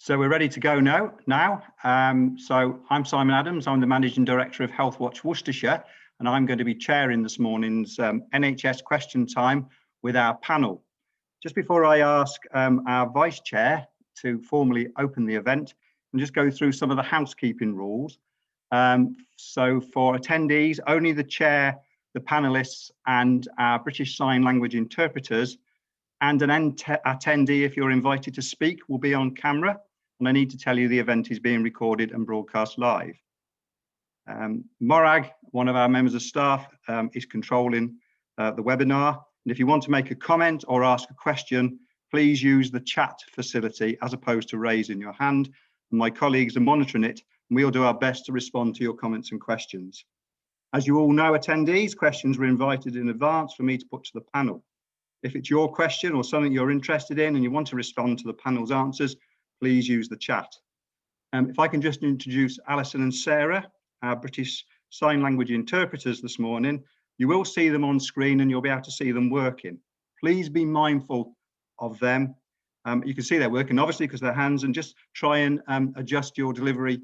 So we're ready to go now. So I'm Simon Adams. I'm the Managing Director of Health Watch Worcestershire, and I'm going to be chairing this morning's NHS Question Time with our panel. Just before I ask our Vice Chair to formally open the event, and just go through some of the housekeeping rules. So for attendees, only the Chair, the panellists, and our British Sign Language interpreters, and an attendee, if you're invited to speak, will be on camera. And I need to tell you the event is being recorded and broadcast live. Morag, one of our members of staff, is controlling the webinar. And if you want to make a comment or ask a question, please use the chat facility as opposed to raising your hand. And my colleagues are monitoring it, and we'll do our best to respond to your comments and questions. As you all know, attendees, questions were invited in advance for me to put to the panel. If it's your question or something you're interested in and you want to respond to the panel's answers, please use the chat. If I can just introduce Alison and Sarah, our British Sign Language interpreters this morning. You will see them on screen and you'll be able to see them working. Please be mindful of them. You can see they're working obviously because they're hands, and just try and adjust your delivery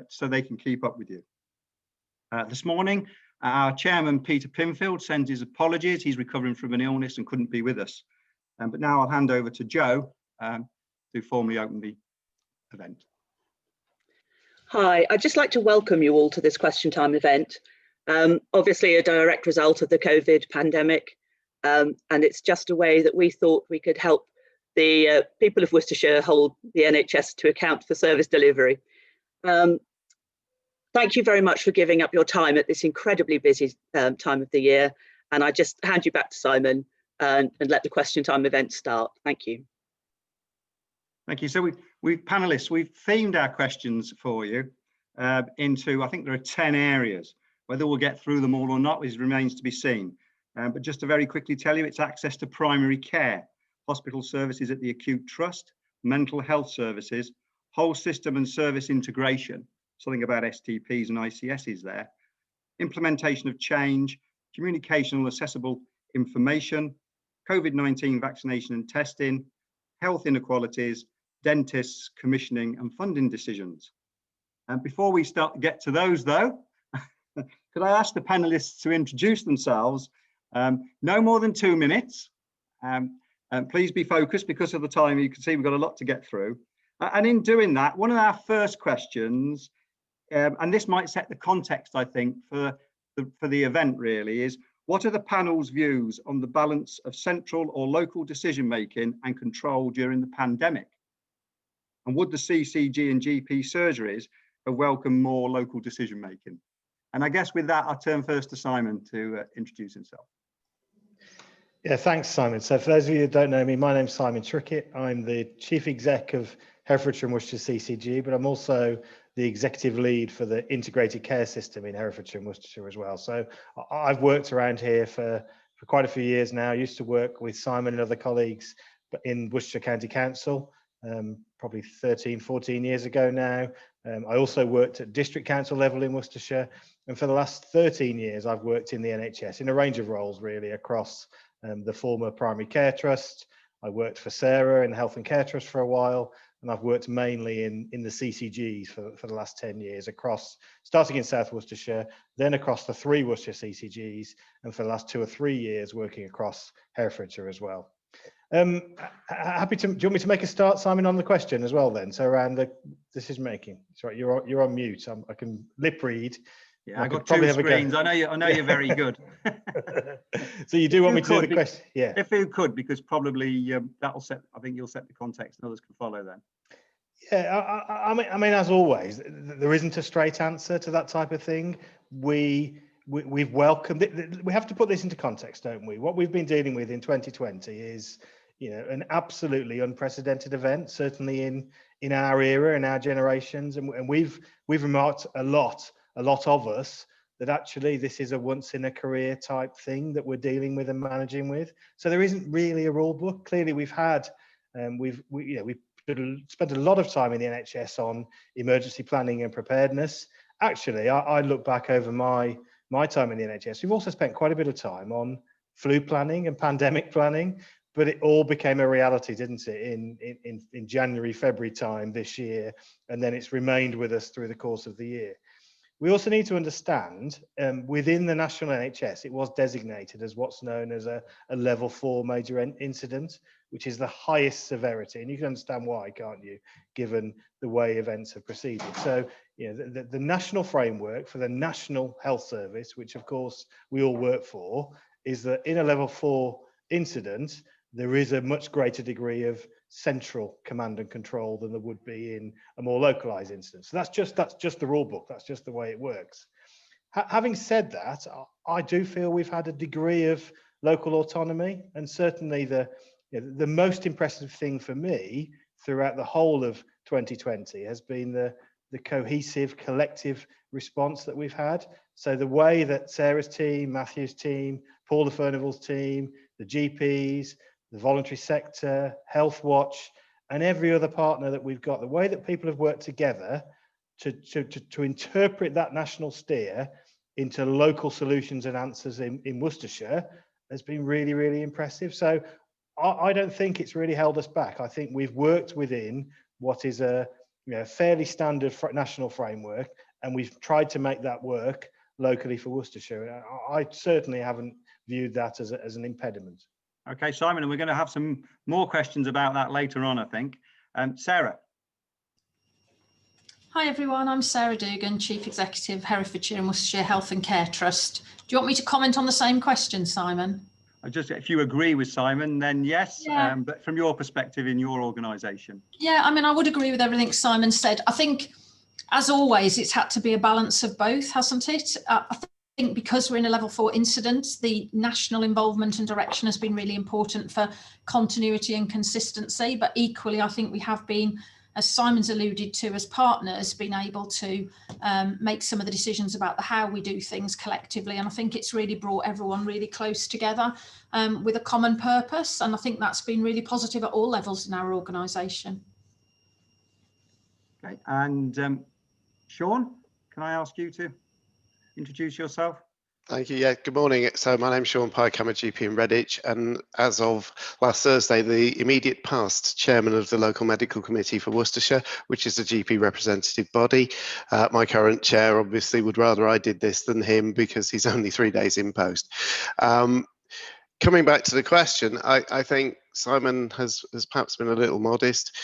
so they can keep up with you. This morning, our chairman, Peter Pinfield, sends his apologies. He's recovering from an illness and couldn't be with us. But now I'll hand over to Joe to formally open the event. Hi, I'd just like to welcome you all to this Question Time event. Obviously a direct result of the COVID pandemic, and it's just a way that we thought we could help the people of Worcestershire hold the NHS to account for service delivery. Thank you very much for giving up your time at this incredibly busy time of the year. And I just hand you back to Simon and let the Question Time event start. Thank you. Thank you. So we've panelists, we've themed our questions for you into, I think there are 10 areas. Whether we'll get through them all or not remains to be seen. But just to very quickly tell you, it's access to primary care, hospital services at the acute trust, mental health services, whole system and service integration, something about STPs and ICSs there, implementation of change, communication and accessible information, COVID-19 vaccination and testing, health inequalities, dentists, commissioning and funding decisions. And before we get to those though, could I ask the panelists to introduce themselves? No more than 2 minutes. Please be focused because of the time. You can see we've got a lot to get through. And in doing that, one of our first questions, and this might set the context, I think, for the event really, is what are the panel's views on the balance of central or local decision making and control during the pandemic? And would the CCG and GP surgeries have welcomed more local decision making? And I guess with that, I'll turn first to Simon to introduce himself. Yeah, thanks, Simon. So for those of you who don't know me, my name's Simon Trickett. I'm the Chief Exec of Herefordshire and Worcestershire CCG, but I'm also the executive lead for the integrated care system in Herefordshire and Worcestershire as well. So I've worked around here for quite a few years now. I used to work with Simon and other colleagues in Worcestershire County Council, probably 13, 14 years ago now. I also worked at district council level in Worcestershire. And for the last 13 years, I've worked in the NHS in a range of roles really across the former Primary Care Trust. I worked for Sarah in the Health and Care Trust for a while, and I've worked mainly in the CCGs for the last 10 years across, starting in South Worcestershire, then across the 3 Worcestershire CCGs, and for the last 2 or 3 years working across Herefordshire as well. Happy to, do you want me to make a start, Simon, on the question as well then? So around the decision making. Sorry, you're on mute. I can lip read. Yeah, I've got 2 screens. I know you're very good. So you do want me to do the question? Yeah. If you could, because probably that'll set. I think you'll set the context, and others can follow then. Yeah, I mean, as always, there isn't a straight answer to that type of thing. We've welcomed it. We have to put this into context, don't we? What we've been dealing with in 2020 is, you know, an absolutely unprecedented event, certainly in our era, in our generations, and we've remarked a lot of us that actually this is a once in a career type thing that we're dealing with and managing with. So there isn't really a rule book. Clearly we've had, we've spent a lot of time in the NHS on emergency planning and preparedness. Actually, I look back over my time in the NHS. We've also spent quite a bit of time on flu planning and pandemic planning. but it all became a reality, didn't it, in January, February time this year, and then it's remained with us through the course of the year. We also need to understand, within the national NHS, it was designated as what's known as a level 4 major incident, which is the highest severity. And you can understand why, can't you, given the way events have proceeded. So, you know, the national framework for the National Health Service, which of course we all work for, is that in a level 4 incident, there is a much greater degree of central command and control than there would be in a more localized instance. So that's just the rule book. That's just the way it works. Having said that, I do feel we've had a degree of local autonomy, and certainly the most impressive thing for me throughout the whole of 2020 has been the cohesive collective response that we've had. So the way that Sarah's team, Matthew's team, Paula Furnival's team, the GPs, the voluntary sector, Health Watch, and every other partner that we've got, the way that people have worked together to interpret that national steer into local solutions and answers in Worcestershire has been really, really impressive. So I don't think it's really held us back. I think we've worked within what is a fairly standard national framework, and we've tried to make that work locally for Worcestershire. I certainly haven't viewed that as an impediment. Okay, Simon, and we're going to have some more questions about that later on, I think. Sarah. Hi everyone, I'm Sarah Dugan, Chief Executive, Herefordshire and Worcestershire Health and Care Trust. Do you want me to comment on the same question, Simon? If you agree with Simon, then yes, yeah. But from your perspective in your organisation. Yeah, I mean, I would agree with everything Simon said. I think, as always, it's had to be a balance of both, hasn't it? I think because we're in a level 4 incident, the national involvement and direction has been really important for continuity and consistency. But equally, I think we have been, as Simon's alluded to, as partners, been able to make some of the decisions about how we do things collectively. And I think it's really brought everyone really close together with a common purpose. And I think that's been really positive at all levels in our organisation. Okay, and Sean, can I ask you to introduce yourself? Thank you. Yeah, good morning. So my name's Sean Pike. I'm a GP in Redditch, and as of last Thursday, the immediate past chairman of the local medical committee for Worcestershire, which is a GP representative body. My current chair obviously would rather I did this than him because he's only 3 days in post. Coming back to the question, I think Simon has perhaps been a little modest.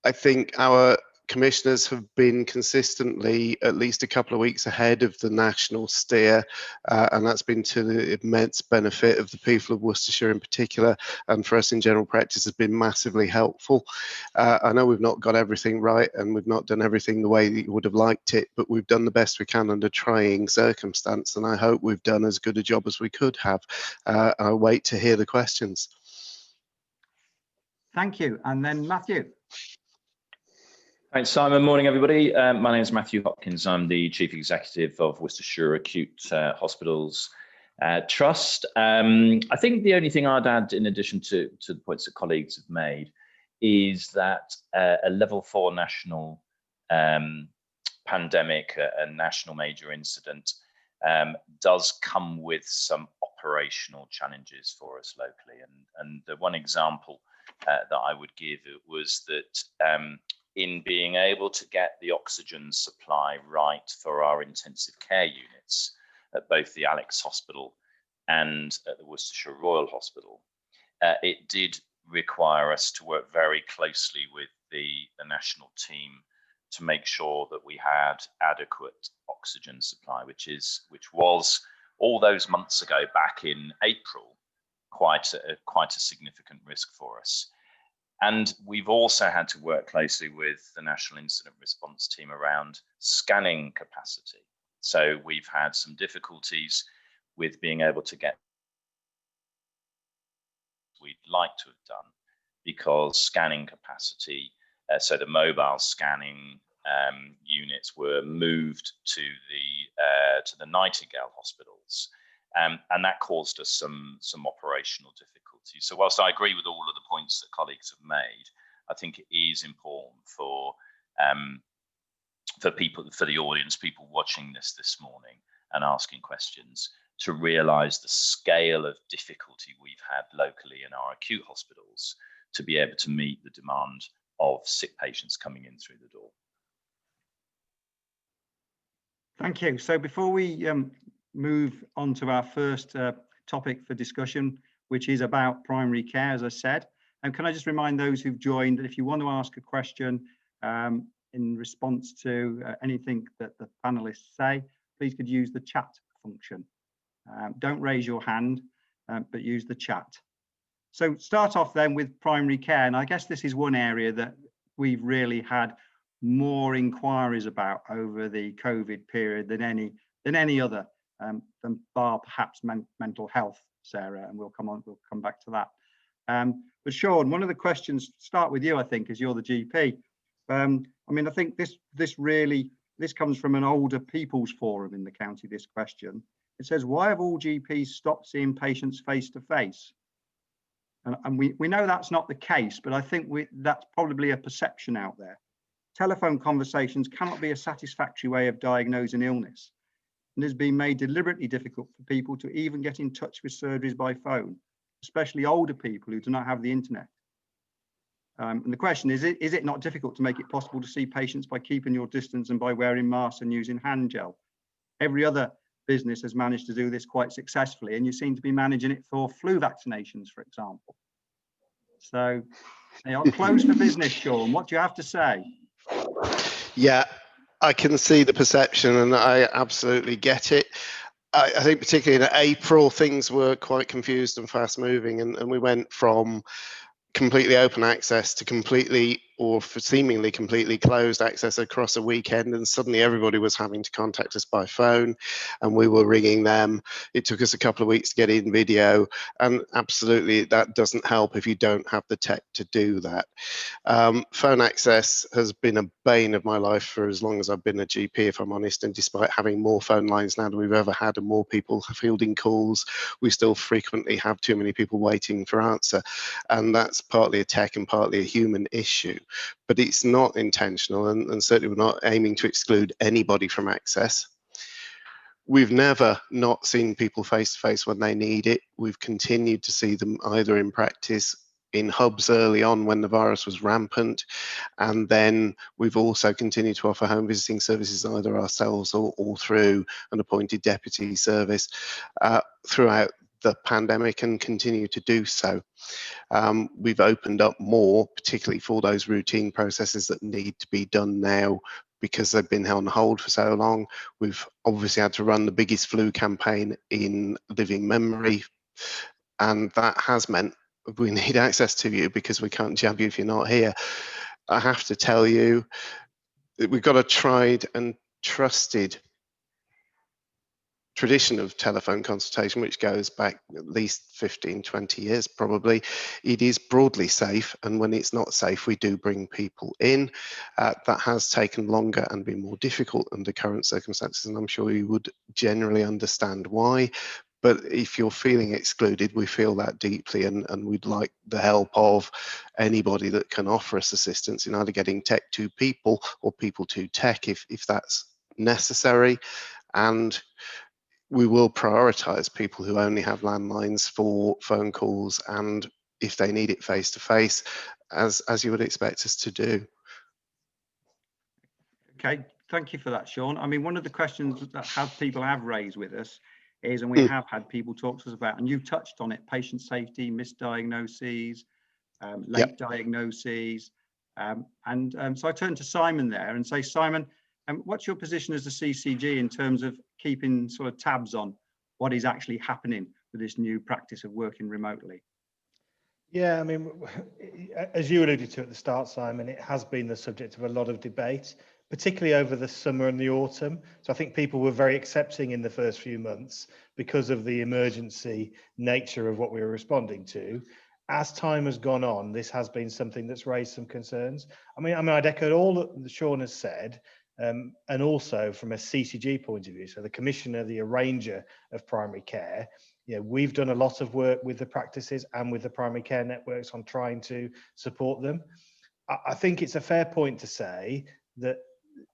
I think our commissioners have been consistently at least a couple of weeks ahead of the national steer, and that's been to the immense benefit of the people of Worcestershire in particular, and for us in general practice has been massively helpful. I know we've not got everything right and we've not done everything the way that you would have liked it, but we've done the best we can under trying circumstance, and I hope we've done as good a job as we could have. I'll wait to hear the questions. Thank you. And then Matthew. Thanks, Simon. Morning, everybody. My name is Matthew Hopkins. I'm the Chief Executive of Worcestershire Acute Hospitals Trust. I think the only thing I'd add, in addition to the points that colleagues have made, is that a level 4 national pandemic, a national major incident, does come with some operational challenges for us locally. And the one example that I would give was that in being able to get the oxygen supply right for our intensive care units at both the Alex Hospital and at the Worcestershire Royal Hospital, it did require us to work very closely with the national team to make sure that we had adequate oxygen supply, which was all those months ago, back in April, quite a significant risk for us. And we've also had to work closely with the National Incident Response Team around scanning capacity. So we've had some difficulties with being able to get what we'd like to have done, because scanning capacity, so the mobile scanning units were moved to the Nightingale hospitals, and that caused us some operational difficulties. So whilst I agree with all of the points that colleagues have made, I think it is important for people, for the audience, people watching this morning and asking questions, to realise the scale of difficulty we've had locally in our acute hospitals to be able to meet the demand of sick patients coming in through the door. Thank you. So before we move on to our first topic for discussion, which is about primary care, as I said, and can I just remind those who've joined that if you want to ask a question in response to anything that the panelists say, please could use the chat function. Don't raise your hand, but use the chat. So start off then with primary care, and I guess this is one area that we've really had more inquiries about over the COVID period than any other, than bar perhaps mental health, Sarah, and we'll come back to that. But Sean, one of the questions, start with you, I think, as you're the GP. I mean, I think this comes from an older people's forum in the county, this question. It says, why have all GPs stopped seeing patients face to face? And we know that's not the case, but I think that's probably a perception out there. Telephone conversations cannot be a satisfactory way of diagnosing illness, and has been made deliberately difficult for people to even get in touch with surgeries by phone, especially older people who do not have the internet. And the question is it not difficult to make it possible to see patients by keeping your distance and by wearing masks and using hand gel? Every other business has managed to do this quite successfully, and you seem to be managing it for flu vaccinations, for example. So they are closed for business, Sean. What do you have to say? Yeah, I can see the perception and I absolutely get it. I think particularly in April, things were quite confused and fast moving, and we went from completely open access to completely or seemingly completely closed access across a weekend, and suddenly everybody was having to contact us by phone and we were ringing them. It took us a couple of weeks to get in video, and absolutely that doesn't help if you don't have the tech to do that. Phone access has been a bane of my life for as long as I've been a GP, if I'm honest, and despite having more phone lines now than we've ever had and more people fielding calls, we still frequently have too many people waiting for answer, and that's partly a tech and partly a human issue. But it's not intentional, and certainly we're not aiming to exclude anybody from access. We've never not seen people face to face when they need it. We've continued to see them either in practice in hubs early on when the virus was rampant, and then we've also continued to offer home visiting services either ourselves or through an appointed deputy service throughout the pandemic, and continue to do so. We've opened up more, particularly for those routine processes that need to be done now because they've been on hold for so long. We've obviously had to run the biggest flu campaign in living memory, and that has meant we need access to you because we can't jab you if you're not here. I have to tell you that we've got a tried and trusted tradition of telephone consultation, which goes back at least 15, 20 years probably. It is broadly safe, and when it's not safe, we do bring people in. That has taken longer and been more difficult under current circumstances, and I'm sure you would generally understand why. But if you're feeling excluded, we feel that deeply, and we'd like the help of anybody that can offer us assistance in either getting tech to people or people to tech if that's necessary. And we will prioritise people who only have landlines for phone calls, and if they need it face to face, as you would expect us to do. Okay, thank you for that, Sean. I mean, one of the questions that people have raised with us is, and we have had people talk to us about, and you touched on it, patient safety, misdiagnoses, late diagnoses. So I turn to Simon there and say, Simon, what's your position as a CCG in terms of keeping sort of tabs on what is actually happening with this new practice of working remotely? Yeah, I mean, as you alluded to at the start, Simon, it has been the subject of a lot of debate, particularly over the summer and the autumn. So I think people were very accepting in the first few months because of the emergency nature of what we were responding to. As time has gone on, this has been something that's raised some concerns. I mean, I'd echo all that Sean has said. And also from a CCG point of view, so the commissioner, the arranger of primary care, we've done a lot of work with the practices and with the primary care networks on trying to support them. I think it's a fair point to say that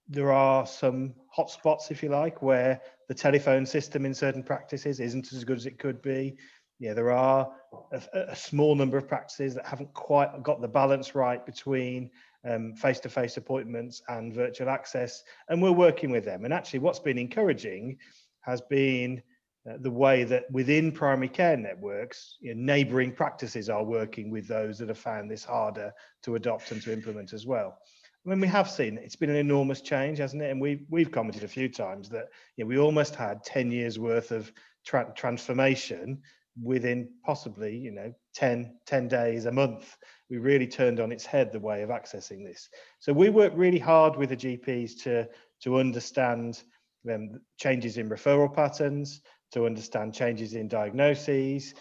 there are some hotspots, if you like, where the telephone system in certain practices isn't as good as it could be. Yeah, there are a small number of practices that haven't quite got the balance right between face-to-face appointments and virtual access, and we're working with them. And actually what's been encouraging has been the way that within primary care networks, neighbouring practices are working with those that have found this harder to adopt and to implement as well. I mean, we have seen it's been an enormous change, hasn't it? And we've commented a few times that we almost had 10 years worth of transformation within possibly 10 days, a month. We really turned on its head the way of accessing this. So we work really hard with the GPs to understand changes in referral patterns, to understand changes in diagnoses.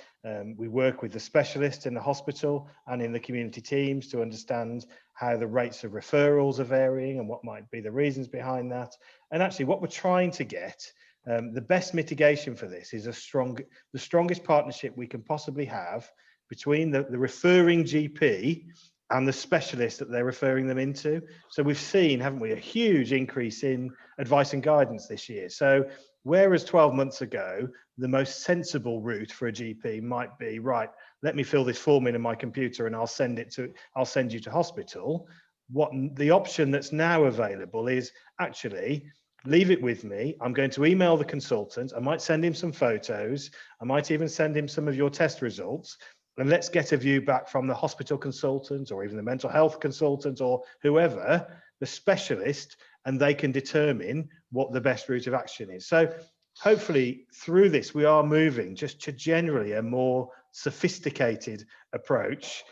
We work with the specialists in the hospital and in the community teams to understand how the rates of referrals are varying and what might be the reasons behind that. And actually what we're trying to get, the best mitigation for this is the strongest partnership we can possibly have between the referring GP and the specialist that they're referring them into. So we've seen, haven't we, a huge increase in advice and guidance this year. So whereas 12 months ago, the most sensible route for a GP might be, right, let me fill this form in my computer and I'll send you to hospital. What the option that's now available is actually, leave it with me. I'm going to email the consultant. I might send him some photos. I might even send him some of your test results. And let's get a view back from the hospital consultant or even the mental health consultant or whoever, the specialist, and they can determine what the best route of action is. So hopefully through this, we are moving just to generally a more sophisticated approach.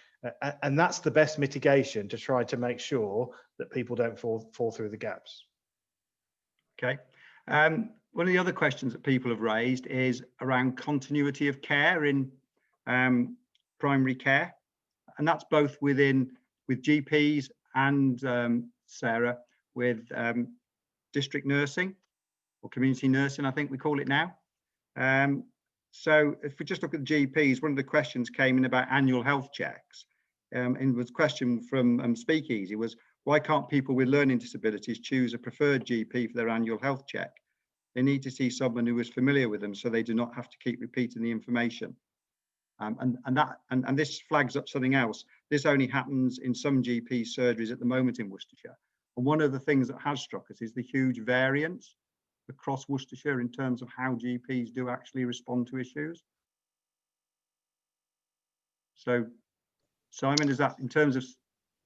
And that's the best mitigation to try to make sure that people don't fall through the gaps. Okay. One of the other questions that people have raised is around continuity of care in primary care, and that's both with GPs and Sarah with district nursing or community nursing, I think we call it now. So if we just look at the GPs, one of the questions came in about annual health checks, and was a question from Speakeasy was, why can't people with learning disabilities choose a preferred GP for their annual health check? They need to see someone who is familiar with them so they do not have to keep repeating the information. And this flags up something else. This only happens in some GP surgeries at the moment in Worcestershire. And one of the things that has struck us is the huge variance across Worcestershire in terms of how GPs do actually respond to issues. So, Simon, is that in terms of,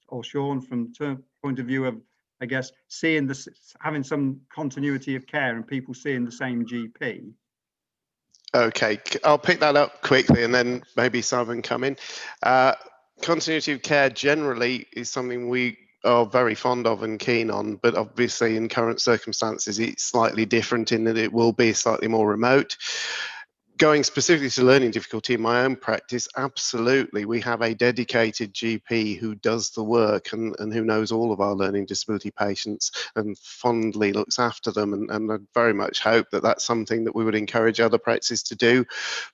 or Sean, from point of view of, I guess, seeing this, having some continuity of care and people seeing the same GP? Okay, I'll pick that up quickly and then maybe Simon come in. Continuity of care generally is something we are very fond of and keen on, but obviously in current circumstances it's slightly different in that it will be slightly more remote. Going specifically to learning difficulty in my own practice, absolutely, we have a dedicated GP who does the work and who knows all of our learning disability patients and fondly looks after them. And I very much hope that that's something that we would encourage other practices to do.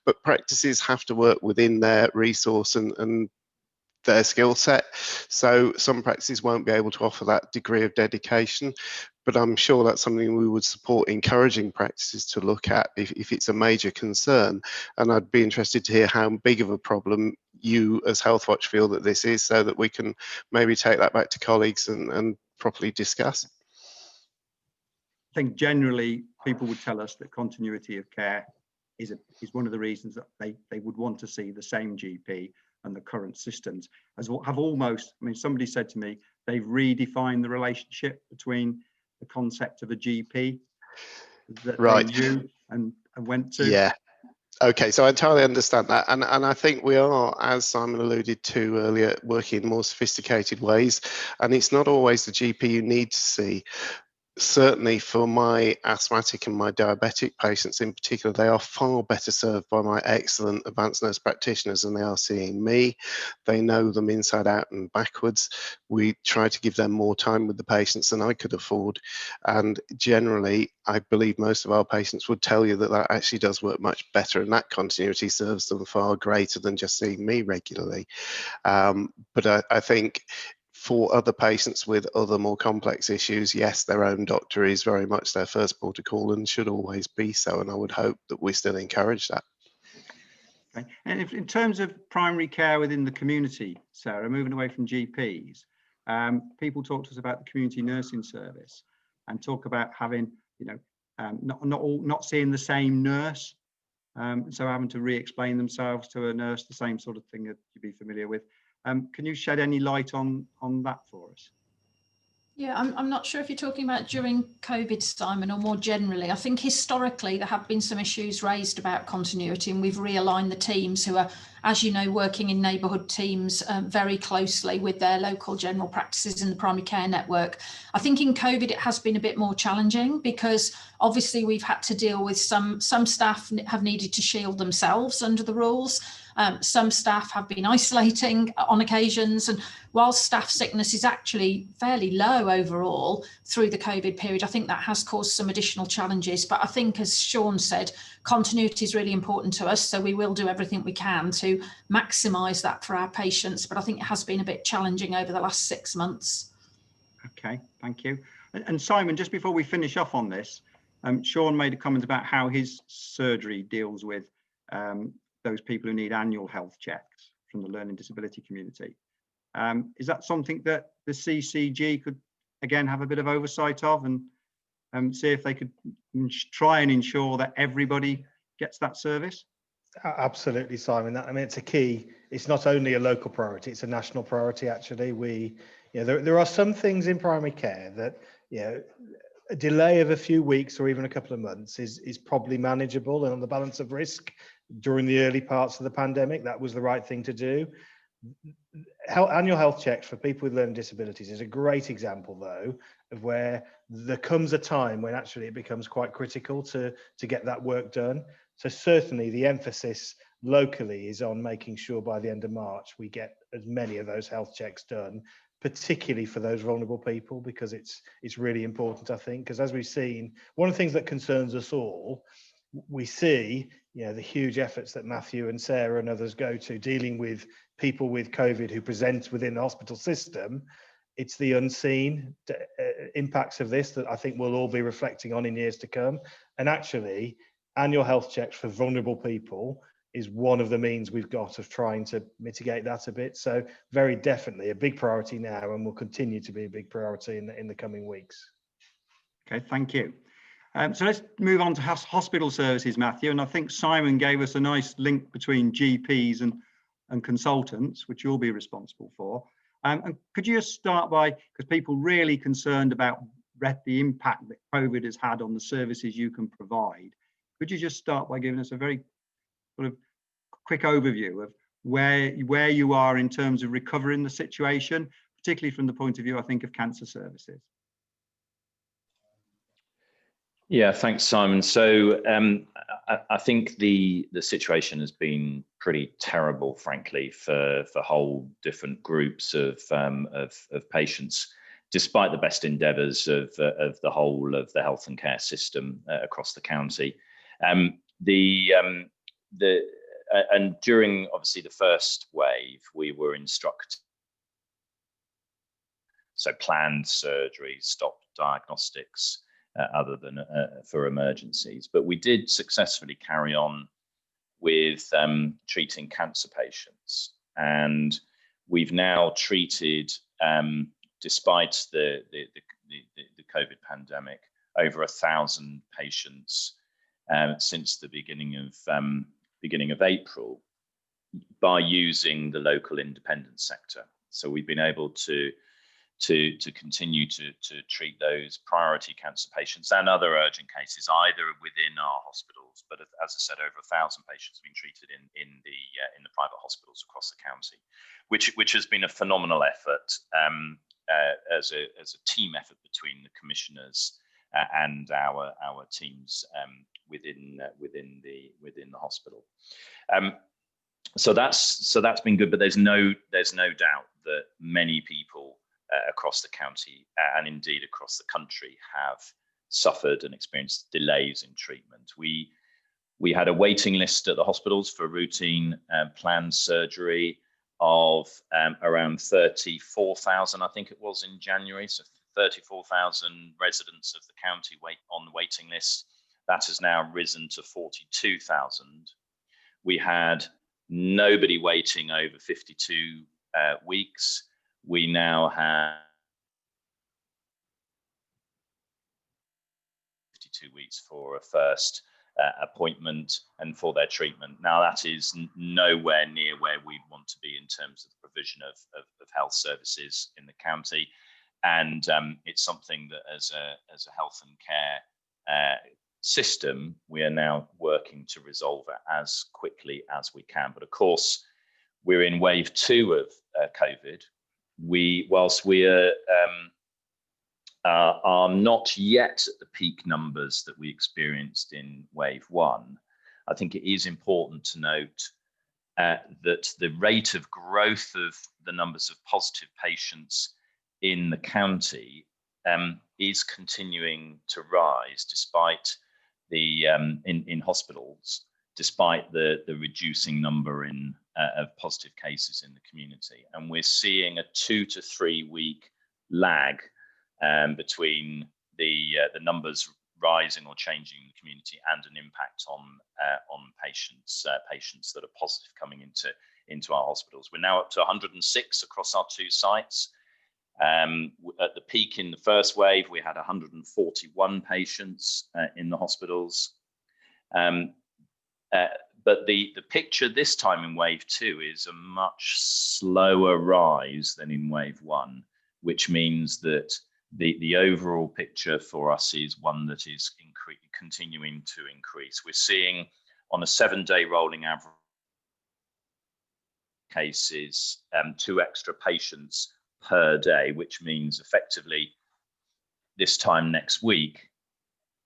But practices have to work within their resource and their skill set. So some practices won't be able to offer that degree of dedication, but I'm sure that's something we would support encouraging practices to look at if it's a major concern. And I'd be interested to hear how big of a problem you as Healthwatch feel that this is, so that we can maybe take that back to colleagues and properly discuss. I think generally people would tell us that continuity of care is one of the reasons that they would want to see the same GP and the current systems have almost, I mean, somebody said to me, they've redefined the relationship between the concept of a GP that they knew and went to. Yeah. Okay, so I entirely understand that. And I think we are, as Simon alluded to earlier, working in more sophisticated ways. And it's not always the GP you need to see. Certainly for my asthmatic and my diabetic patients in particular, they are far better served by my excellent advanced nurse practitioners than they are seeing me. They know them inside out and backwards. We try to give them more time with the patients than I could afford. And generally, I believe most of our patients would tell you that that actually does work much better, and that continuity serves them far greater than just seeing me regularly. But I think for other patients with other more complex issues, yes, their own doctor is very much their first port of call and should always be so. And I would hope that we still encourage that. Okay. And if, in terms of primary care within the community, Sarah, moving away from GPs, people talk to us about the community nursing service and talk about having, you know, not seeing the same nurse, so having to re-explain themselves to a nurse, the same sort of thing that you'd be familiar with. Can you shed any light on that for us? Yeah, I'm not sure if you're talking about during COVID, Simon, or more generally. I think historically there have been some issues raised about continuity, and we've realigned the teams who are, as you know, working in neighbourhood teams very closely with their local general practices in the primary care network. I think in COVID it has been a bit more challenging because obviously we've had to deal with some staff have needed to shield themselves under the rules. Some staff have been isolating on occasions, and whilst staff sickness is actually fairly low overall through the COVID period, I think that has caused some additional challenges. But I think, as Sean said, continuity is really important to us, so we will do everything we can to maximise that for our patients. But I think it has been a bit challenging over the last 6 months. Okay, thank you. And Simon, just before we finish off on this, Sean made a comment about how his surgery deals with those people who need annual health checks from the learning disability community. Is that something that the CCG could again have a bit of oversight of and see if they could try and ensure that everybody gets that service? Absolutely, Simon. I mean, it's a key. It's not only a local priority; it's a national priority. Actually, there are some things in primary care that, a delay of a few weeks or even a couple of months is probably manageable, and on the balance of risk during the early parts of the pandemic, that was the right thing to do. Annual health checks for people with learning disabilities is a great example, though, of where there comes a time when actually it becomes quite critical to get that work done. So certainly the emphasis locally is on making sure by the end of March we get as many of those health checks done, particularly for those vulnerable people, because it's really important, I think, because as we've seen, one of the things that concerns us all, we see, the huge efforts that Matthew and Sarah and others go to dealing with people with COVID who present within the hospital system. It's the unseen impacts of this that I think we'll all be reflecting on in years to come. And actually, annual health checks for vulnerable people is one of the means we've got of trying to mitigate that a bit. So very definitely a big priority now, and will continue to be a big priority in the coming weeks. Okay, thank you. So let's move on to hospital services, Matthew. And I think Simon gave us a nice link between GPs and consultants, which you'll be responsible for. And could you just start by, because people really concerned about the impact that COVID has had on the services you can provide, could you just start by giving us a very sort of quick overview of where you are in terms of recovering the situation, particularly from the point of view, I think, of cancer services? Yeah, thanks, Simon. So I think the situation has been pretty terrible, frankly, for whole different groups of patients, despite the best endeavours of the whole of the health and care system across the county. And during obviously the first wave, we were instructed, so planned surgery, stopped diagnostics, other than for emergencies. But we did successfully carry on with treating cancer patients. And we've now treated, despite the COVID pandemic, over 1,000 patients since the beginning of April by using the local independent sector. So we've been able to continue to treat those priority cancer patients and other urgent cases, either within our hospitals, but as I said, over 1,000 patients have been treated in the private hospitals across the county, which has been a phenomenal effort as a team effort between the commissioners and our teams within the hospital. So that's been good, but there's no doubt that many people across the county and indeed across the country have suffered and experienced delays in treatment. We had a waiting list at the hospitals for routine planned surgery. of around 34,000, I think it was in January. So 34,000 residents of the county on the waiting list. That has now risen to 42,000. We had nobody waiting over 52 weeks. We now have 52 weeks for a first appointment and for their treatment. Now that is nowhere near where we want to be in terms of the provision of health services in the county. And it's something that as a health and care system, we are now working to resolve it as quickly as we can. But of course, we're in wave 2 of COVID. Whilst we are not yet at the peak numbers that we experienced in wave 1, I think it is important to note that the rate of growth of the numbers of positive patients in the county is continuing to rise despite the in hospitals, despite the reducing number of positive cases in the community. And we're seeing a 2 to 3 week lag between the numbers rising or changing in the community and an impact on patients that are positive coming into our hospitals. We're now up to 106 across our 2 sites. At the peak in the first wave, we had 141 patients in the hospitals. But the picture this time in wave 2 is a much slower rise than in wave 1, which means that the overall picture for us is one that is continuing to increase. We're seeing on a 7-day rolling average cases, 2 extra patients per day, which means effectively this time next week,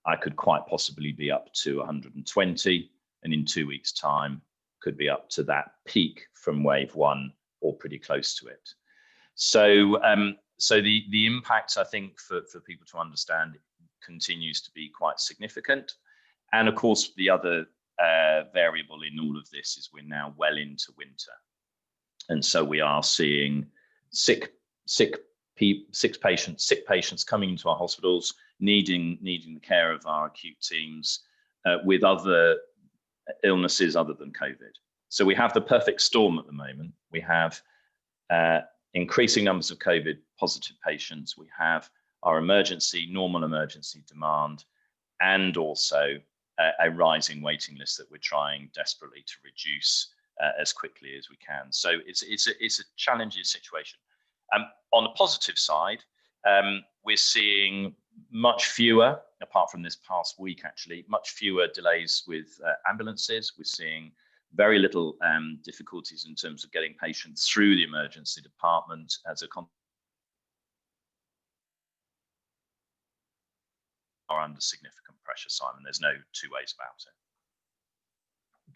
I could quite possibly be up to 120, and in 2 weeks' time could be up to that peak from wave 1 or pretty close to it. So the impact, I think, for people to understand continues to be quite significant. And of course, the other variable in all of this is we're now well into winter. And so we are seeing sick patients coming into our hospitals, needing the care of our acute teams with other illnesses other than COVID. So we have the perfect storm at the moment. We have increasing numbers of COVID positive patients. We have our normal emergency demand, and also a rising waiting list that we're trying desperately to reduce as quickly as we can. So it's a challenging situation. On the positive side, we're seeing much fewer, apart from this past week actually, much fewer delays with ambulances. We're seeing very little difficulties in terms of getting patients through the emergency department as a are under significant pressure, Simon. There's no 2 ways about it.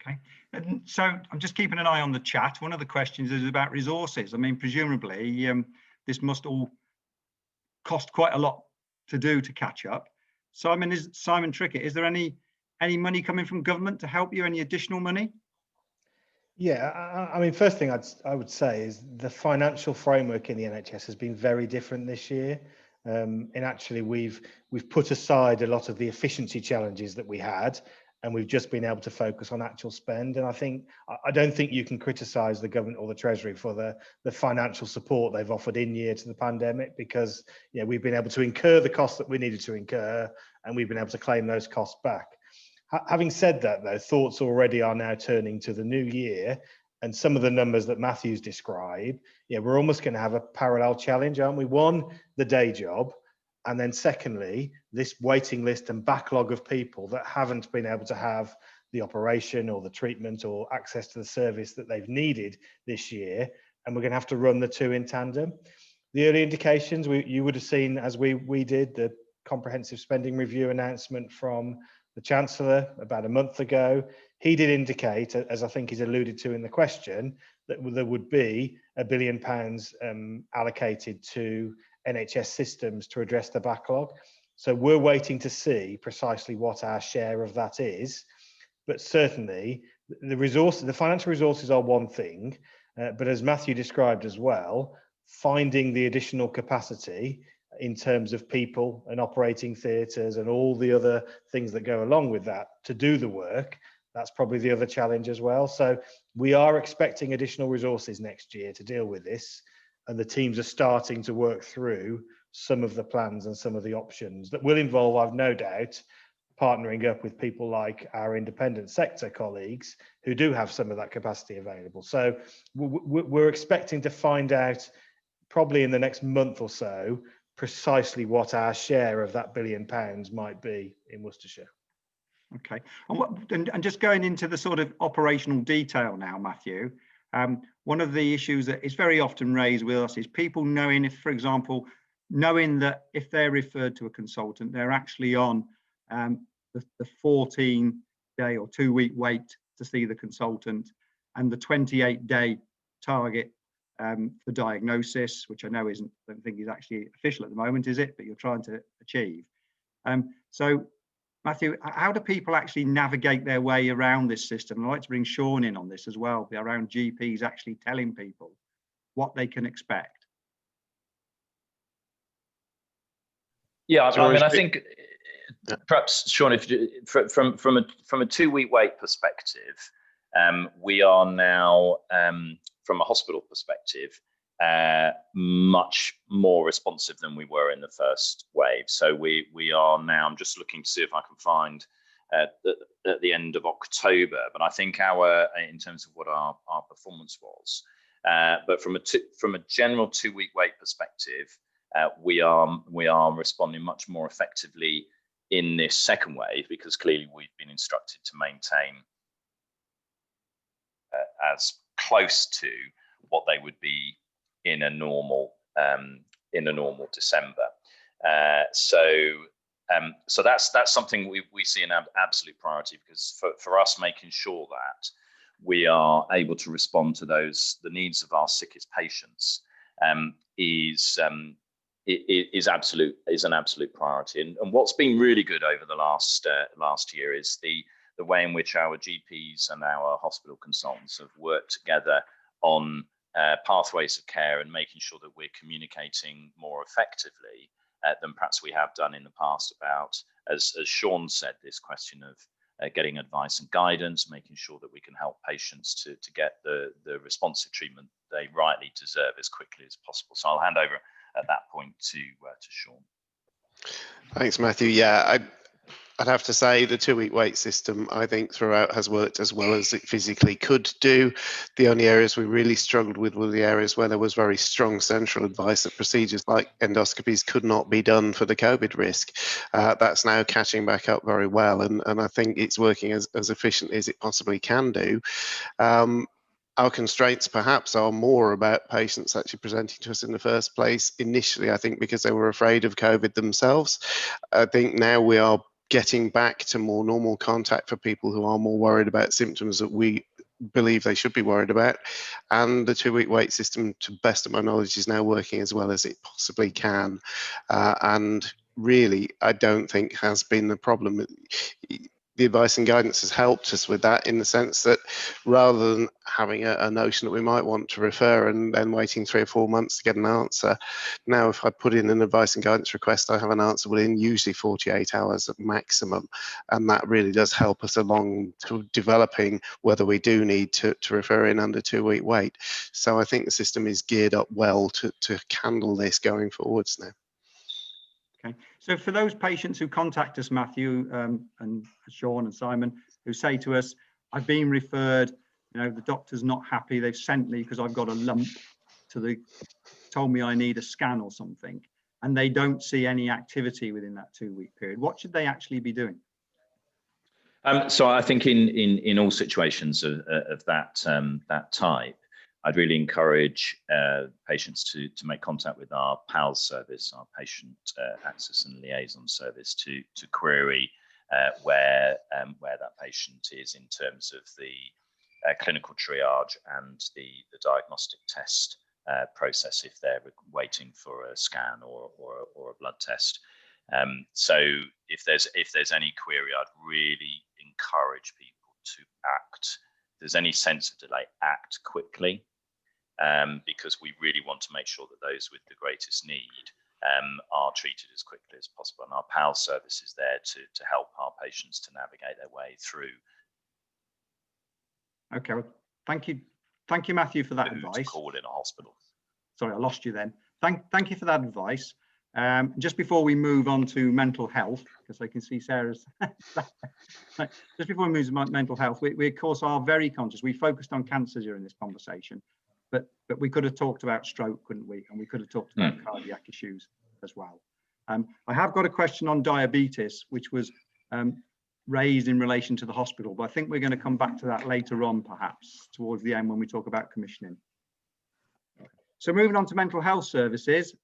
Okay, and so I'm just keeping an eye on the chat. One of the questions is about resources. I mean, presumably this must all cost quite a lot to do to catch up. Simon Trickett, is there any money coming from government to help you? Any additional money? Yeah, I mean, first thing I would say is the financial framework in the NHS has been very different this year. And actually, we've put aside a lot of the efficiency challenges that we had, and we've just been able to focus on actual spend. And I don't think you can criticise the government or the Treasury for the financial support they've offered in year to the pandemic, because we've been able to incur the costs that we needed to incur, and we've been able to claim those costs back. Having said that, though, thoughts already are now turning to the new year, and some of the numbers that Matthew's described, we're almost going to have a parallel challenge, aren't we? One, the day job, and then secondly, this waiting list and backlog of people that haven't been able to have the operation or the treatment or access to the service that they've needed this year, and we're going to have to run the 2 in tandem. The early indications, you would have seen, as we did, the comprehensive spending review announcement from the Chancellor about a month ago. He did indicate, as I think he's alluded to in the question, that there would be £1 billion allocated to NHS systems to address the backlog. So we're waiting to see precisely what our share of that is. But certainly the financial resources are one thing. But as Matthew described as well, finding the additional capacity in terms of people and operating theatres and all the other things that go along with that to do the work, that's probably the other challenge as well. So we are expecting additional resources next year to deal with this, and the teams are starting to work through some of the plans and some of the options that will involve, I've no doubt, partnering up with people like our independent sector colleagues who do have some of that capacity available. So we're expecting to find out probably in the next month or so precisely what our share of that £1 billion might be in Worcestershire. Okay, and just going into the sort of operational detail now, Matthew, one of the issues that is very often raised with us is people knowing if, for example, knowing that if they're referred to a consultant, they're actually on the 14-day or 2-week wait to see the consultant, and the 28-day target for diagnosis, which I know I don't think is actually official at the moment, is it? But you're trying to achieve. So, Matthew, how do people actually navigate their way around this system? I'd like to bring Sean in on this as well, around GPs actually telling people what they can expect. Yeah, I mean, I think perhaps, Sean, if from a 2-week wait perspective, we are now, from a hospital perspective, much more responsive than we were in the first wave. So we are now, I'm just looking to see if I can find at the end of October, but I think in terms of what our performance was, but from a general 2-week wait perspective, we are responding much more effectively in this second wave, because clearly we've been instructed to maintain as close to what they would be in a normal December. So that's something we see an absolute priority, because for us, making sure that we are able to respond to the needs of our sickest patients is an absolute priority. And what's been really good over the last year is the way in which our GPs and our hospital consultants have worked together on pathways of care and making sure that we're communicating more effectively than perhaps we have done in the past about, as Sean said, this question of getting advice and guidance, making sure that we can help patients to get the responsive treatment they rightly deserve as quickly as possible. So I'll hand over at that point to Sean. Thanks, Matthew. Yeah, I'd have to say the 2-week wait system, I think, throughout has worked as well as it physically could do. The only areas we really struggled with were the areas where there was very strong central advice that procedures like endoscopies could not be done for the COVID risk. That's now catching back up very well, and I think it's working as efficiently as it possibly can do. Our constraints perhaps are more about patients actually presenting to us in the first place. Initially, I think because they were afraid of COVID themselves. I think now we are getting back to more normal contact for people who are more worried about symptoms that we believe they should be worried about. And the 2-week wait system, to best of my knowledge, is now working as well as it possibly can. And really, I don't think has been the problem. The advice and guidance has helped us with that, in the sense that rather than having a notion that we might want to refer and then waiting 3 or 4 months to get an answer, now if I put in an advice and guidance request, I have an answer within usually 48 hours at maximum. And that really does help us along to developing whether we do need to refer in under 2-week wait. So I think the system is geared up well to handle this going forwards now. Okay, so for those patients who contact us, Matthew and Sean and Simon, who say to us, I've been referred, the doctor's not happy, they've sent me because I've got a lump told me I need a scan or something, and they don't see any activity within that 2-week period, what should they actually be doing? So I think in all situations of that type, I'd really encourage patients to make contact with our PALS service, our Patient Access and Liaison Service, to query where that patient is in terms of the clinical triage and the diagnostic test process if they're waiting for a scan or a blood test. So if there's any query, I'd really encourage people to act. If there's any sense of delay, act quickly. because we really want to make sure that those with the greatest need are treated as quickly as possible. And our PAL service is there to help our patients to navigate their way through. Okay, well, thank you, Matthew, for that advice. Call in a hospital. Sorry, I lost you then. Thank you for that advice. Just before we move on to mental health, because I can see Sarah's, just before we move to mental health, we of course are very conscious. We focused on cancer during this conversation, but we could have talked about stroke, couldn't we? And we could have talked about cardiac issues as well. I have got a question on diabetes, which was raised in relation to the hospital, but I think we're going to come back to that later on, perhaps towards the end when we talk about commissioning. So moving on to mental health services,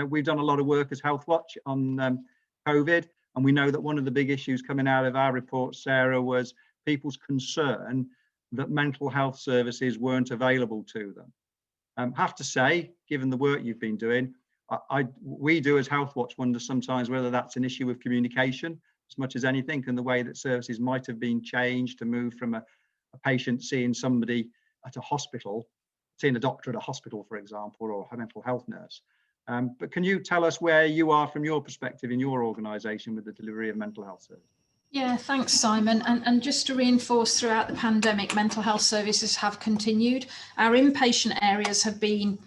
we've done a lot of work as Health Watch on COVID, and we know that one of the big issues coming out of our report, Sarah, was people's concern that mental health services weren't available to them. Have to say, given the work you've been doing, we do as Health Watch wonder sometimes whether that's an issue of communication as much as anything, and the way that services might have been changed to move from a patient seeing somebody at a hospital, seeing a doctor at a hospital, for example, or a mental health nurse. But can you tell us where you are from your perspective in your organisation with the delivery of mental health services? Yeah, thanks, Simon. And just to reinforce, throughout the pandemic, mental health services have continued. Our inpatient areas have been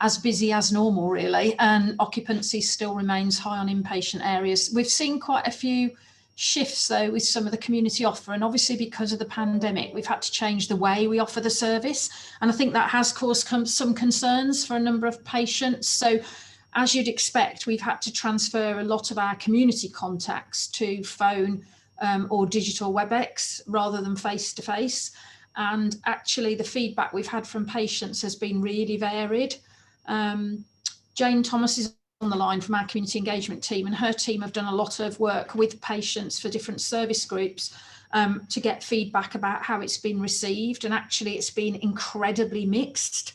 as busy as normal, really, and occupancy still remains high on inpatient areas. We've seen quite a few shifts, though, with some of the community offer, and obviously because of the pandemic, we've had to change the way we offer the service, and I think that has caused some concerns for a number of patients. So as you'd expect, we've had to transfer a lot of our community contacts to phone or digital WebEx rather than face-to-face. And actually the feedback we've had from patients has been really varied. Jane Thomas is on the line from our community engagement team, and her team have done a lot of work with patients for different service groups to get feedback about how it's been received. And actually it's been incredibly mixed,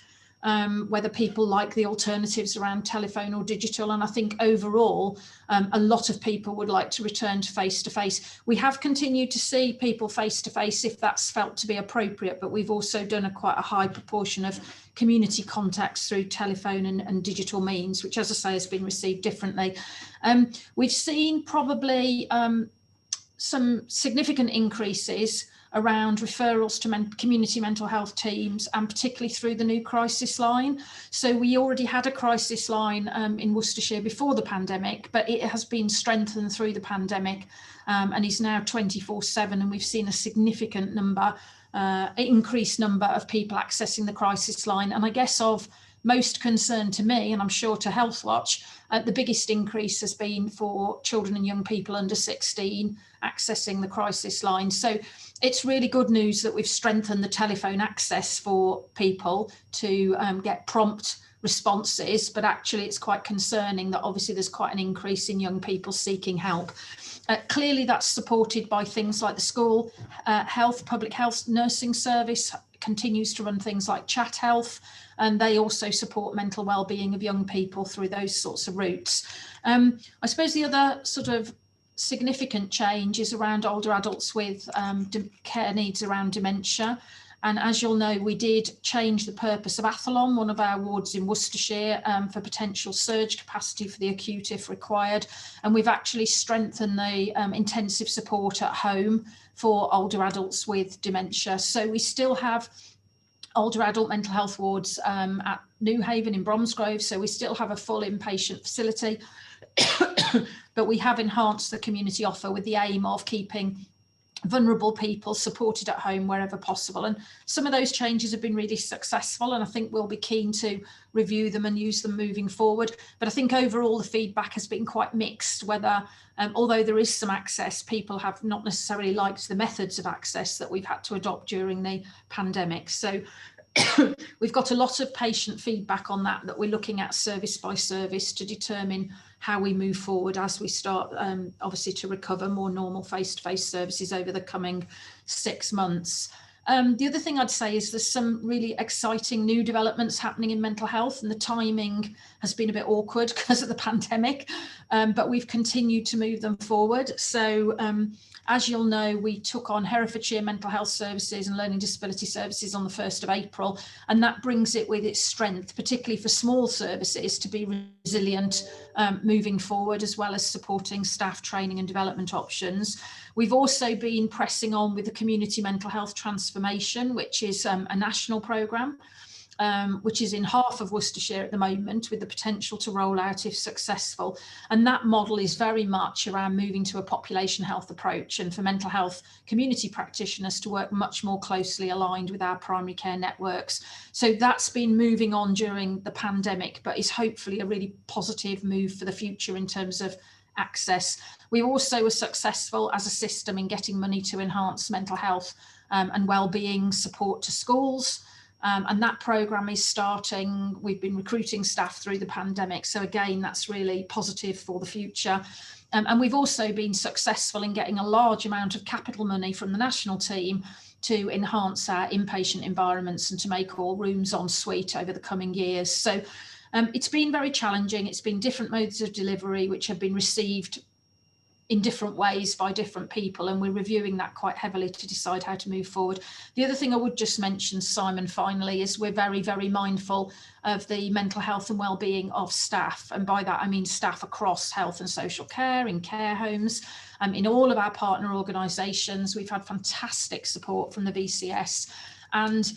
whether people like the alternatives around telephone or digital. And I think overall, a lot of people would like to return to face-to-face. We have continued to see people face-to-face if that's felt to be appropriate, but we've also done quite a high proportion of community contacts through telephone and digital means, which, as I say, has been received differently. We've seen probably some significant increases around referrals to community mental health teams, and particularly through the new crisis line. So we already had a crisis line in Worcestershire before the pandemic, but it has been strengthened through the pandemic and is now 24/7. And we've seen a significant increased number of people accessing the crisis line. And I guess of most concern to me, and I'm sure to Health Watch, the biggest increase has been for children and young people under 16 accessing the crisis line. So it's really good news that we've strengthened the telephone access for people to get prompt responses, but actually it's quite concerning that obviously there's quite an increase in young people seeking help. Clearly that's supported by things like the school public health nursing service continues to run things like Chat Health, and they also support mental well-being of young people through those sorts of routes. I suppose the other sort of significant change is around older adults with care needs around dementia. And as you'll know, we did change the purpose of Athlon, one of our wards in Worcestershire, for potential surge capacity for the acute if required. And we've actually strengthened the intensive support at home for older adults with dementia. So we still have older adult mental health wards at Newhaven in Bromsgrove. So we still have a full inpatient facility, but we have enhanced the community offer with the aim of keeping vulnerable people supported at home wherever possible. And some of those changes have been really successful, and I think we'll be keen to review them and use them moving forward. But I think overall the feedback has been quite mixed, whether although there is some access, people have not necessarily liked the methods of access that we've had to adopt during the pandemic. So we've got a lot of patient feedback on that we're looking at service by service to determine how we move forward as we start obviously to recover more normal face-to-face services over the coming 6 months. The other thing I'd say is there's some really exciting new developments happening in mental health, and the timing has been a bit awkward because of the pandemic, but we've continued to move them forward. So as you'll know, we took on Herefordshire Mental Health Services and Learning Disability Services on the 1st of April, and that brings it with its strength, particularly for small services, to be resilient moving forward, as well as supporting staff training and development options. We've also been pressing on with the Community Mental Health Transformation, which is a national programme, which is in half of Worcestershire at the moment, with the potential to roll out if successful. And that model is very much around moving to a population health approach, and for mental health community practitioners to work much more closely aligned with our primary care networks. So that's been moving on during the pandemic, but is hopefully a really positive move for the future in terms of access. We also were successful as a system in getting money to enhance mental health and wellbeing support to schools. And that programme is starting. We've been recruiting staff through the pandemic. So again, that's really positive for the future. And we've also been successful in getting a large amount of capital money from the national team to enhance our inpatient environments and to make all rooms en suite over the coming years. So it's been very challenging. It's been different modes of delivery which have been received in different ways by different people, and we're reviewing that quite heavily to decide how to move forward. The other thing I would just mention, Simon, finally, is we're very, very mindful of the mental health and wellbeing of staff. And by that, I mean staff across health and social care, in care homes, in all of our partner organisations. We've had fantastic support from the VCS, and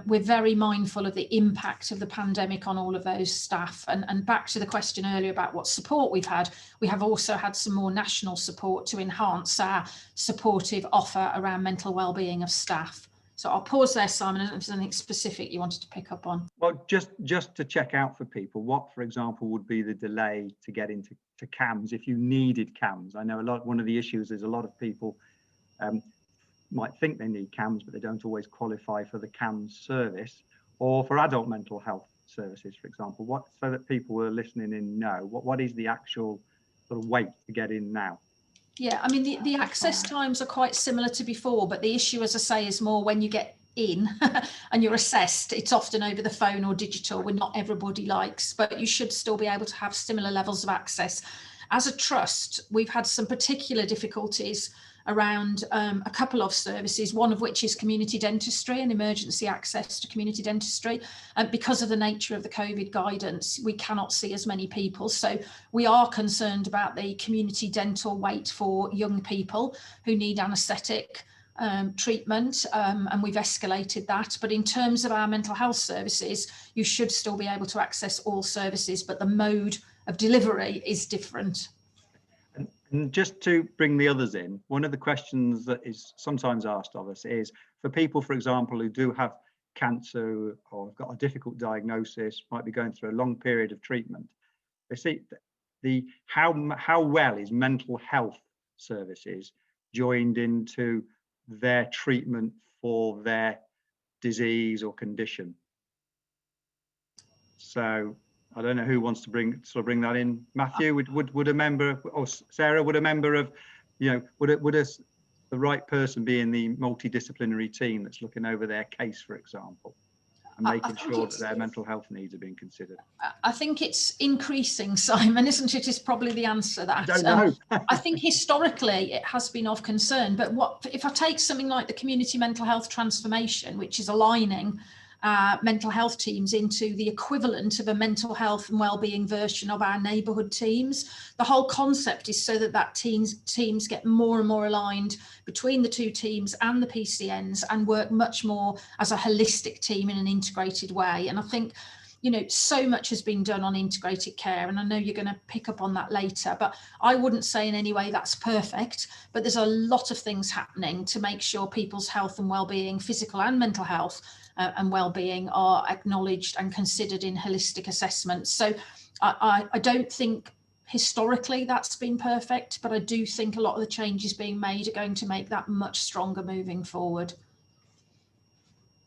we're very mindful of the impact of the pandemic on all of those staff. And back to the question earlier about what support we've had, we have also had some more national support to enhance our supportive offer around mental wellbeing of staff. So I'll pause there, Simon. I don't know if there's anything specific you wanted to pick up on. Well, just to check out for people, what, for example, would be the delay to get into CAMHS if you needed CAMHS? I know one of the issues is a lot of people might think they need CAMHS, but they don't always qualify for the CAMHS service, or for adult mental health services, for example. So that people who are listening in know, what is the actual sort of wait to get in now? Yeah, I mean, the access times are quite similar to before, but the issue, as I say, is more when you get in and you're assessed, it's often over the phone or digital, which not everybody likes, but you should still be able to have similar levels of access. As a trust, we've had some particular difficulties around a couple of services, one of which is community dentistry and emergency access to community dentistry. And because of the nature of the COVID guidance, we cannot see as many people. So we are concerned about the community dental wait for young people who need anaesthetic treatment, and we've escalated that. But in terms of our mental health services, you should still be able to access all services, but the mode of delivery is different. And just to bring the others in, one of the questions that is sometimes asked of us is, for people, for example, who do have cancer or have got a difficult diagnosis, might be going through a long period of treatment, they see how well is mental health services joined into their treatment for their disease or condition. So I don't know who wants to bring that in. Matthew, would a member, or Sarah, would a member of, would the right person be in the multidisciplinary team that's looking over their case, for example, and making sure that their mental health needs are being considered? I think it's increasing, Simon, isn't it? Is probably the answer. That I don't know. I think historically it has been of concern, but if I take something like the community mental health transformation, which is aligning mental health teams into the equivalent of a mental health and wellbeing version of our neighbourhood teams. The whole concept is so that teams get more and more aligned between the two teams and the PCNs and work much more as a holistic team in an integrated way. And I think, so much has been done on integrated care, and I know you're going to pick up on that later, but I wouldn't say in any way that's perfect, but there's a lot of things happening to make sure people's health and wellbeing, physical and mental health, and well-being are acknowledged and considered in holistic assessments. So I don't think historically that's been perfect, but I do think a lot of the changes being made are going to make that much stronger moving forward.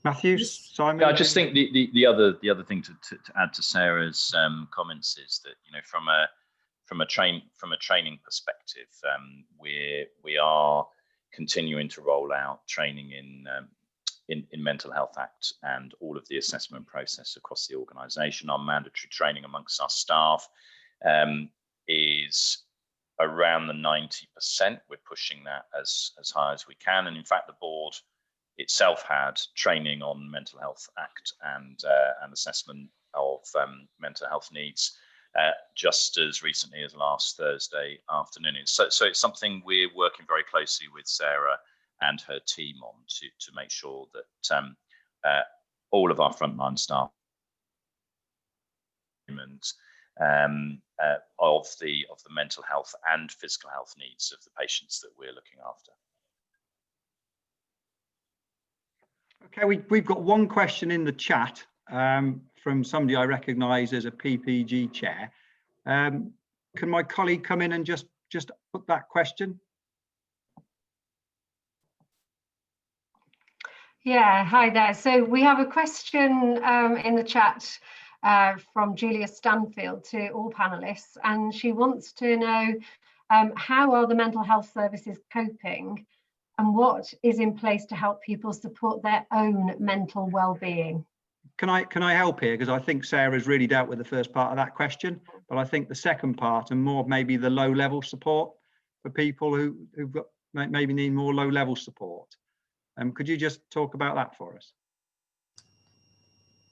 Matthew, Simon? Yeah, I just think the other thing to add to Sarah's comments is that, from a training perspective, we are continuing to roll out training in in Mental Health Act and all of the assessment process across the organisation. Our mandatory training amongst our staff is around the 90%. We're pushing that as high as we can. And in fact, the board itself had training on Mental Health Act and assessment of mental health needs just as recently as last Thursday afternoon. So it's something we're working very closely with Sarah and her team on to make sure that all of our frontline staff of the mental health and physical health needs of the patients that we're looking after. Okay, we've got one question in the chat from somebody I recognise as a PPG chair. Can my colleague come in and just put that question? Yeah, hi there. So we have a question in the chat from Julia Stanfield to all panelists, and she wants to know how are the mental health services coping and what is in place to help people support their own mental well-being? Can I help here? Because I think Sarah's really dealt with the first part of that question, but I think the second part and more maybe the low-level support for people who've got maybe need more low-level support. Could you just talk about that for us?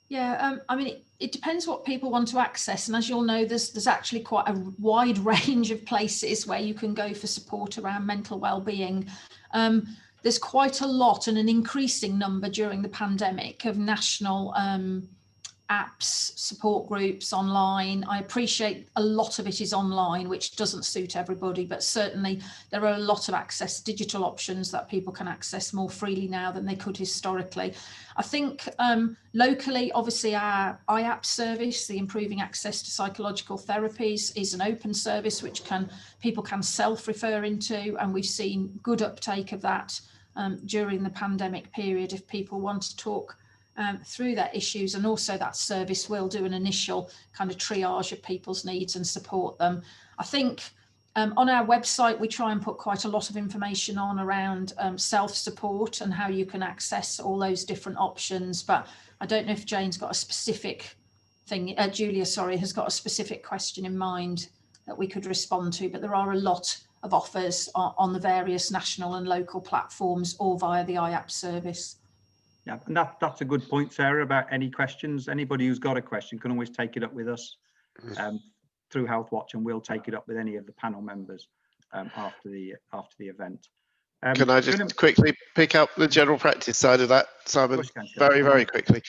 Yeah, I mean, it depends what people want to access. And as you'll know, there's actually quite a wide range of places where you can go for support around mental well-being. There's quite a lot and an increasing number during the pandemic of national apps, support groups online. I appreciate a lot of it is online, which doesn't suit everybody, but certainly there are a lot of digital options that people can access more freely now than they could historically. I think locally, obviously our IAP service, the Improving Access to Psychological Therapies, is an open service which people can self-refer into, and we've seen good uptake of that during the pandemic period if people want to talk through their issues. And also that service will do an initial kind of triage of people's needs and support them. I think on our website, we try and put quite a lot of information on around self-support and how you can access all those different options. But I don't know if Jane's got a specific thing, Julia, sorry, has got a specific question in mind that we could respond to, but there are a lot of offers on the various national and local platforms or via the IAP service. Yeah, and that's a good point, Sarah, about any questions. Anybody who's got a question can always take it up with us through Health Watch, and we'll take it up with any of the panel members after the event. Can I just quickly pick up the general practice side of that, Simon? Very quickly.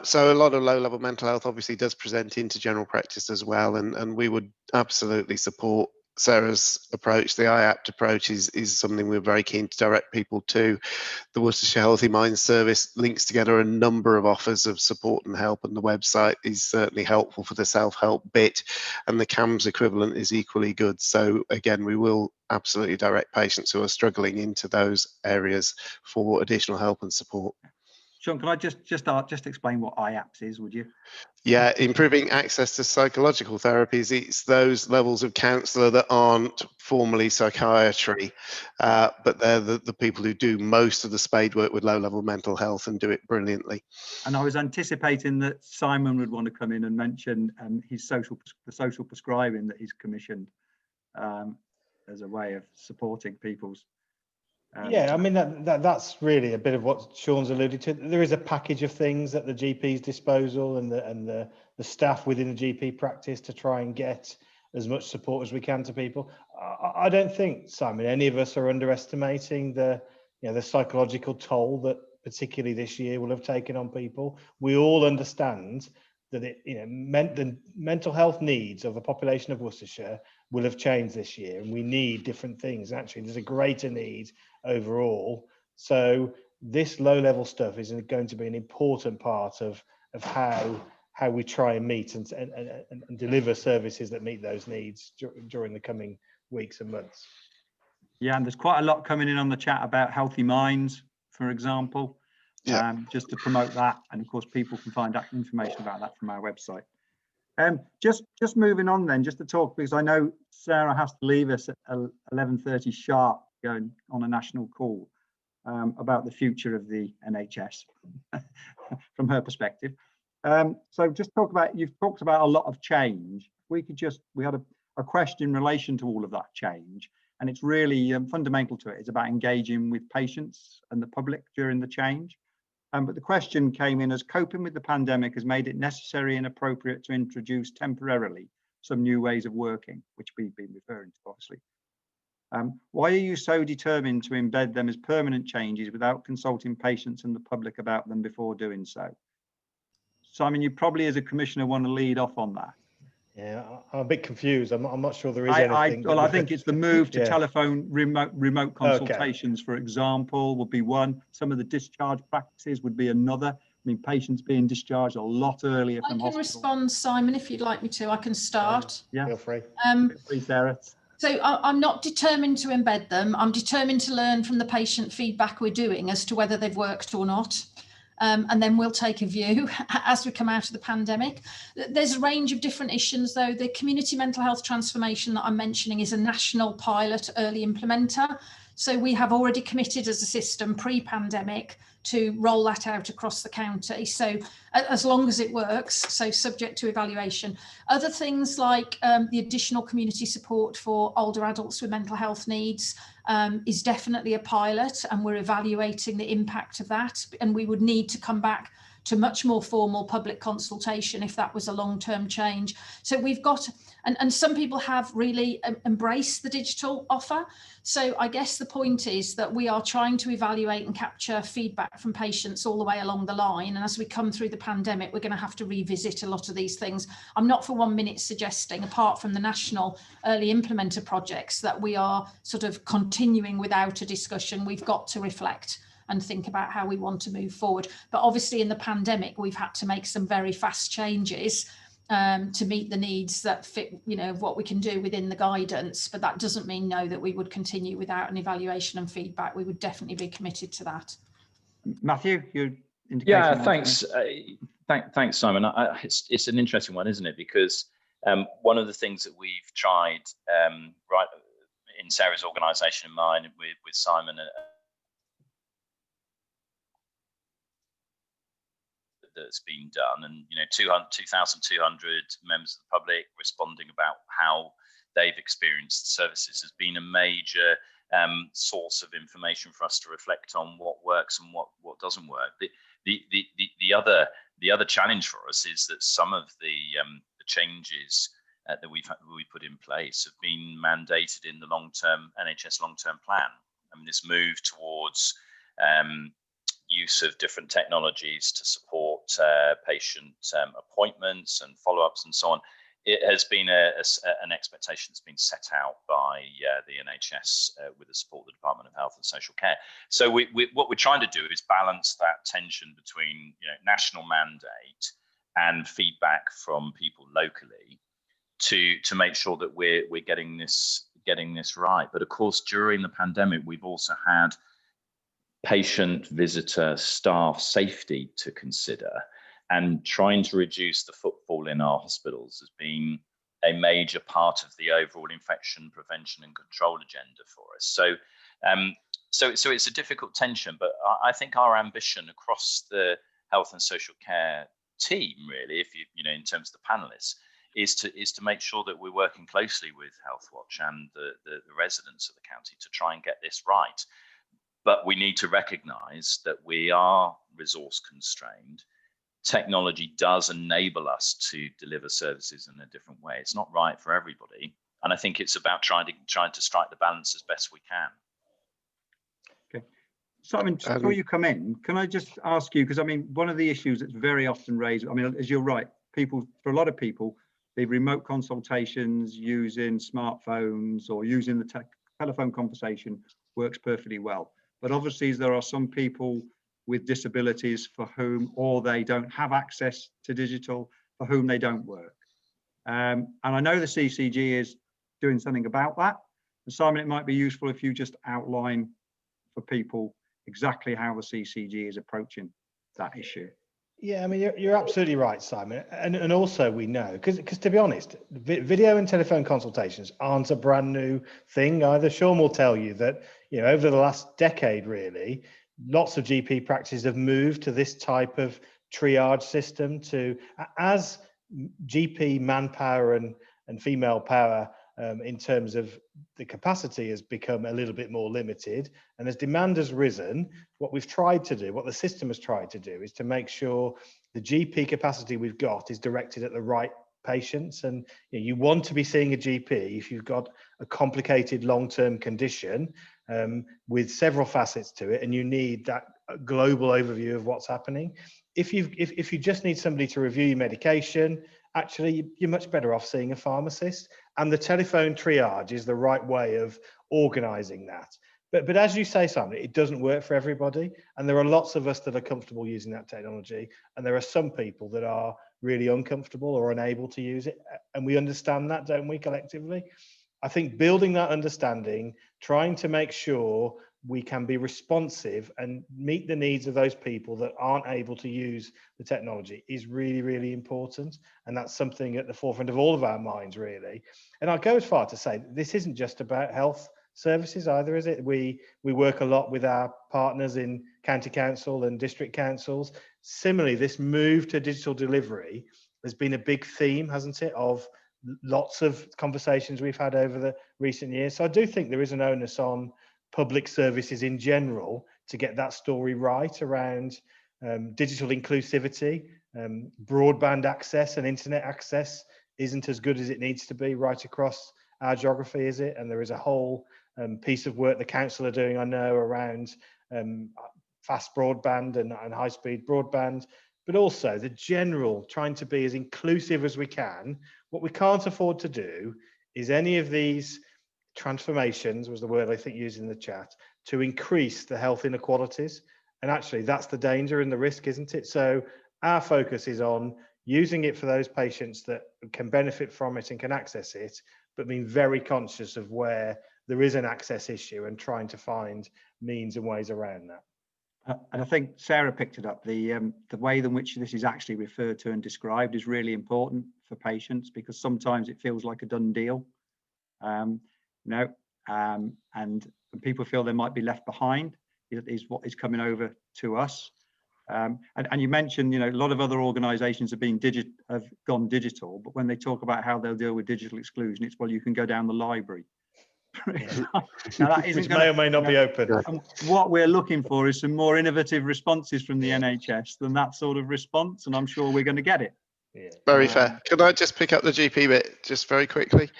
So a lot of low-level mental health obviously does present into general practice as well, and we would absolutely support Sarah's approach. The IAPT approach is something we're very keen to direct people to. The Worcestershire Healthy Minds service links together a number of offers of support and help, and the website is certainly helpful for the self-help bit, and the CAMS equivalent is equally good. So again, we will absolutely direct patients who are struggling into those areas for additional help and support. Sean, can I just explain what IAPS is, would you? Yeah, improving access to psychological therapies. It's those levels of counsellor that aren't formally psychiatry, but they're the people who do most of the spade work with low-level mental health and do it brilliantly. And I was anticipating that Simon would want to come in and mention the social prescribing that he's commissioned as a way of supporting people's. Yeah, I mean that's really a bit of what Sean's alluded to. There is a package of things at the GP's disposal and the staff within the GP practice to try and get as much support as we can to people. I don't think, Simon, any of us are underestimating the psychological toll that particularly this year will have taken on people. We all understand that the mental health needs of the population of Worcestershire will have changed this year, and we need different things. Actually, there's a greater need overall. So this low-level stuff is going to be an important part of how we try and meet and deliver services that meet those needs during the coming weeks and months. Yeah, and there's quite a lot coming in on the chat about Healthy Minds, for example. Yeah. Just to promote that, and of course people can find out information about that from our website. Just moving on then, just to talk, because I know Sarah has to leave us at 11:30 sharp, going on a national call. about the future of the NHS from her perspective. So just talk about, you've talked about a lot of change. We had a question in relation to all of that change, and it's really fundamental to it. It's about engaging with patients and the public during the change. But the question came in as coping with the pandemic has made it necessary and appropriate to introduce temporarily some new ways of working, which we've been referring to, obviously. Why are you so determined to embed them as permanent changes without consulting patients and the public about them before doing so? Simon, you probably as a commissioner want to lead off on that. Yeah, I'm a bit confused. I'm not sure there is anything. Well, I think it's the move to Yeah. telephone remote consultations, for example, would be one. Some of the discharge practices would be another. I mean, patients being discharged a lot earlier from hospital. I can respond, Simon, if you'd like me to. I can start. Yeah, Feel free. Please, Sarah. So I'm not determined to embed them. I'm determined to learn from the patient feedback we're doing as to whether they've worked or not. And then we'll take a view as we come out of the pandemic. There's a range of different issues, though. The community mental health transformation that I'm mentioning is a national pilot early implementer. So we have already committed as a system pre-pandemic to roll that out across the county. So as long as it works, so subject to evaluation. Other things like the additional community support for older adults with mental health needs is definitely a pilot, and we're evaluating the impact of that. And we would need to come back to much more formal public consultation if that was a long-term change. So we've got, and some people have really embraced the digital offer. So I guess the point is that we are trying to evaluate and capture feedback from patients all the way along the line. And as we come through the pandemic, we're going to have to revisit a lot of these things. I'm not for 1 minute suggesting, apart from the national early implementer projects, that we are sort of continuing without a discussion. We've got to reflect and think about how we want to move forward. But obviously in the pandemic, we've had to make some very fast changes to meet the needs that fit, you know, what we can do within the guidance. But that doesn't mean no, that we would continue without an evaluation and feedback. We would definitely be committed to that. Matthew, your indication? Yeah, thanks. Thanks, Simon. It's an interesting one, isn't it? Because one of the things that we've tried right in Sarah's organisation and mine with Simon that's been done, and 2,200 members of the public responding about how they've experienced services has been a major source of information for us to reflect on what works and what doesn't work. The other challenge for us is that some of the changes that we put in place have been mandated in the NHS long-term plan. I mean, this move towards use of different technologies to support patient appointments and follow-ups and so on. It has been an expectation that's been set out by the NHS with the support of the Department of Health and Social Care. So what we're trying to do is balance that tension between national mandate and feedback from people locally to make sure that we're getting this right. But of course, during the pandemic, we've also had patient, visitor, staff safety to consider, and trying to reduce the footfall in our hospitals has been a major part of the overall infection prevention and control agenda for us. So it's a difficult tension, but I think our ambition across the health and social care team, really, if in terms of the panelists, is to make sure that we're working closely with Healthwatch and the residents of the county to try and get this right. But we need to recognise that we are resource constrained. Technology does enable us to deliver services in a different way. It's not right for everybody, and I think it's about trying to strike the balance as best we can. Okay, Simon, before you come in, can I just ask you, because I mean, one of the issues that's very often raised, I mean, as you're right, for a lot of people, the remote consultations using smartphones or using the telephone conversation works perfectly well. But obviously there are some people with disabilities for whom, or they don't have access to digital, for whom they don't work. And I know the CCG is doing something about that. And Simon, it might be useful if you just outline for people exactly how the CCG is approaching that issue. Yeah, I mean, you're absolutely right, Simon. And also we know, because to be honest, video and telephone consultations aren't a brand new thing either. Sean will tell you that, over the last decade, really, lots of GP practices have moved to this type of triage system as GP manpower and female power in terms of the capacity has become a little bit more limited, and as demand has risen, what we've tried to do, what the system has tried to do, is to make sure the GP capacity we've got is directed at the right patients. And you want to be seeing a GP if you've got a complicated long-term condition with several facets to it, and you need that global overview of what's happening. If you just need somebody to review your medication, actually you're much better off seeing a pharmacist, and the telephone triage is the right way of organizing that. But as you say, Simon, it doesn't work for everybody, and there are lots of us that are comfortable using that technology, and there are some people that are really uncomfortable or unable to use it, and we understand that, don't we, collectively? I think building that understanding, trying to make sure we can be responsive and meet the needs of those people that aren't able to use the technology is really, really important. And that's something at the forefront of all of our minds, really. And I'll go as far to say that this isn't just about health services either, is it? We work a lot with our partners in county council and district councils. Similarly, this move to digital delivery has been a big theme, hasn't it, of lots of conversations we've had over the recent years. So I do think there is an onus on public services in general to get that story right around digital inclusivity. Broadband access and internet access isn't as good as it needs to be right across our geography, is it? And there is a whole piece of work the council are doing, I know, around fast broadband and high-speed broadband, but also the general trying to be as inclusive as we can. What we can't afford to do is any of these transformations, was the word I think used in the chat, to increase the health inequalities. And actually that's the danger and the risk, isn't it? So our focus is on using it for those patients that can benefit from it and can access it, but being very conscious of where there is an access issue and trying to find means and ways around that. And I think Sarah picked it up. The way in which this is actually referred to and described is really important for patients, because sometimes it feels like a done deal, and people feel they might be left behind. Is what is coming over to us. And you mentioned, a lot of other organisations have gone digital, but when they talk about how they'll deal with digital exclusion, it's, well, you can go down the library. Now, that isn't which may or may not be open. What we're looking for is some more innovative responses from the NHS than that sort of response, and I'm sure we're going to get it. Yeah. Very fair. Can I just pick up the GP bit just very quickly?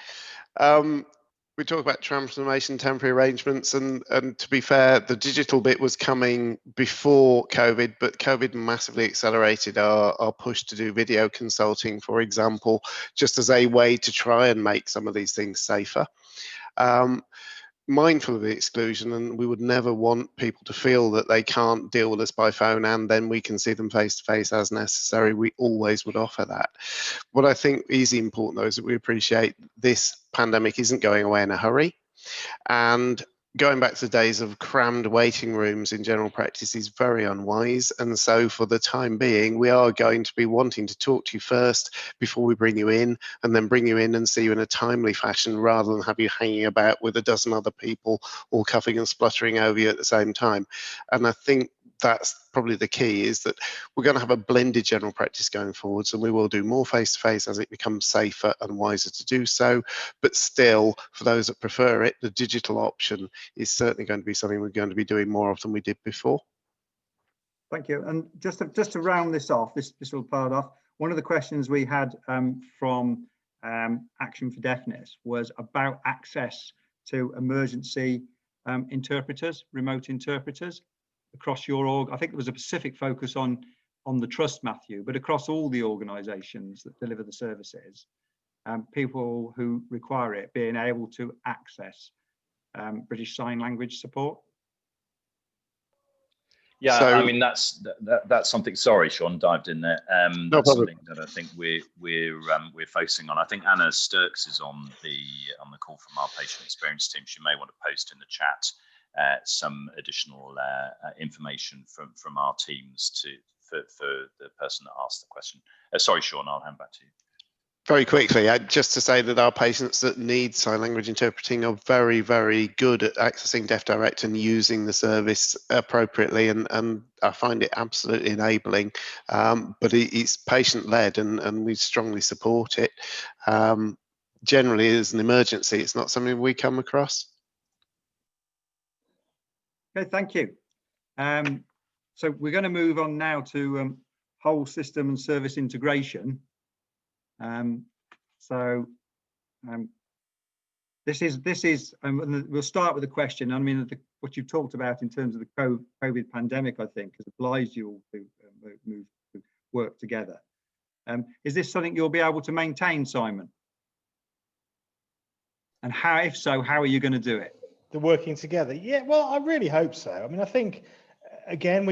We talk about transformation, temporary arrangements, and to be fair, the digital bit was coming before COVID, but COVID massively accelerated our push to do video consulting, for example, just as a way to try and make some of these things safer. Mindful of the exclusion, and we would never want people to feel that they can't deal with us by phone and then we can see them face to face as necessary. We always would offer that. What I think is important, though, is that we appreciate this pandemic isn't going away in a hurry, and going back to the days of crammed waiting rooms in general practice is very unwise. And so for the time being, we are going to be wanting to talk to you first before we bring you in, and then bring you in and see you in a timely fashion, rather than have you hanging about with a dozen other people all coughing and spluttering over you at the same time. And I think that's probably the key, is that we're going to have a blended general practice going forwards, and we will do more face-to-face as it becomes safer and wiser to do so. But still, for those that prefer it, the digital option is certainly going to be something we're going to be doing more of than we did before. Thank you. And just to round this off, this little part off, one of the questions we had from Action for Deafness was about access to emergency interpreters, remote interpreters across your org. I think there was a specific focus on the trust, Matthew, but across all the organisations that deliver the services, people who require it being able to access British Sign Language support. Yeah, So, I mean that's something. Sorry, Sean, dived in there. No That's problem. something that I think we're focusing on. I think Anna Sturks is on the call from our patient experience team. She may want to post in the chat some additional information from our teams the person that asked the question. Sorry, Sean, I'll hand back to you. Very quickly, just to say that our patients that need sign language interpreting are very, very good at accessing Deaf Direct and using the service appropriately, and I find it absolutely enabling. But it's patient-led, and we strongly support it. Generally, as an emergency, it's not something we come across. Okay, thank you. So we're going to move on now to whole system and service integration. This is we'll start with a question. I mean, what you've talked about in terms of the COVID pandemic, I think, has obliged you all to move to work together. Is this something you'll be able to maintain, Simon? And how, if so, how are you going to do it? The working together? Yeah, well, I really hope so. I mean, I think, again,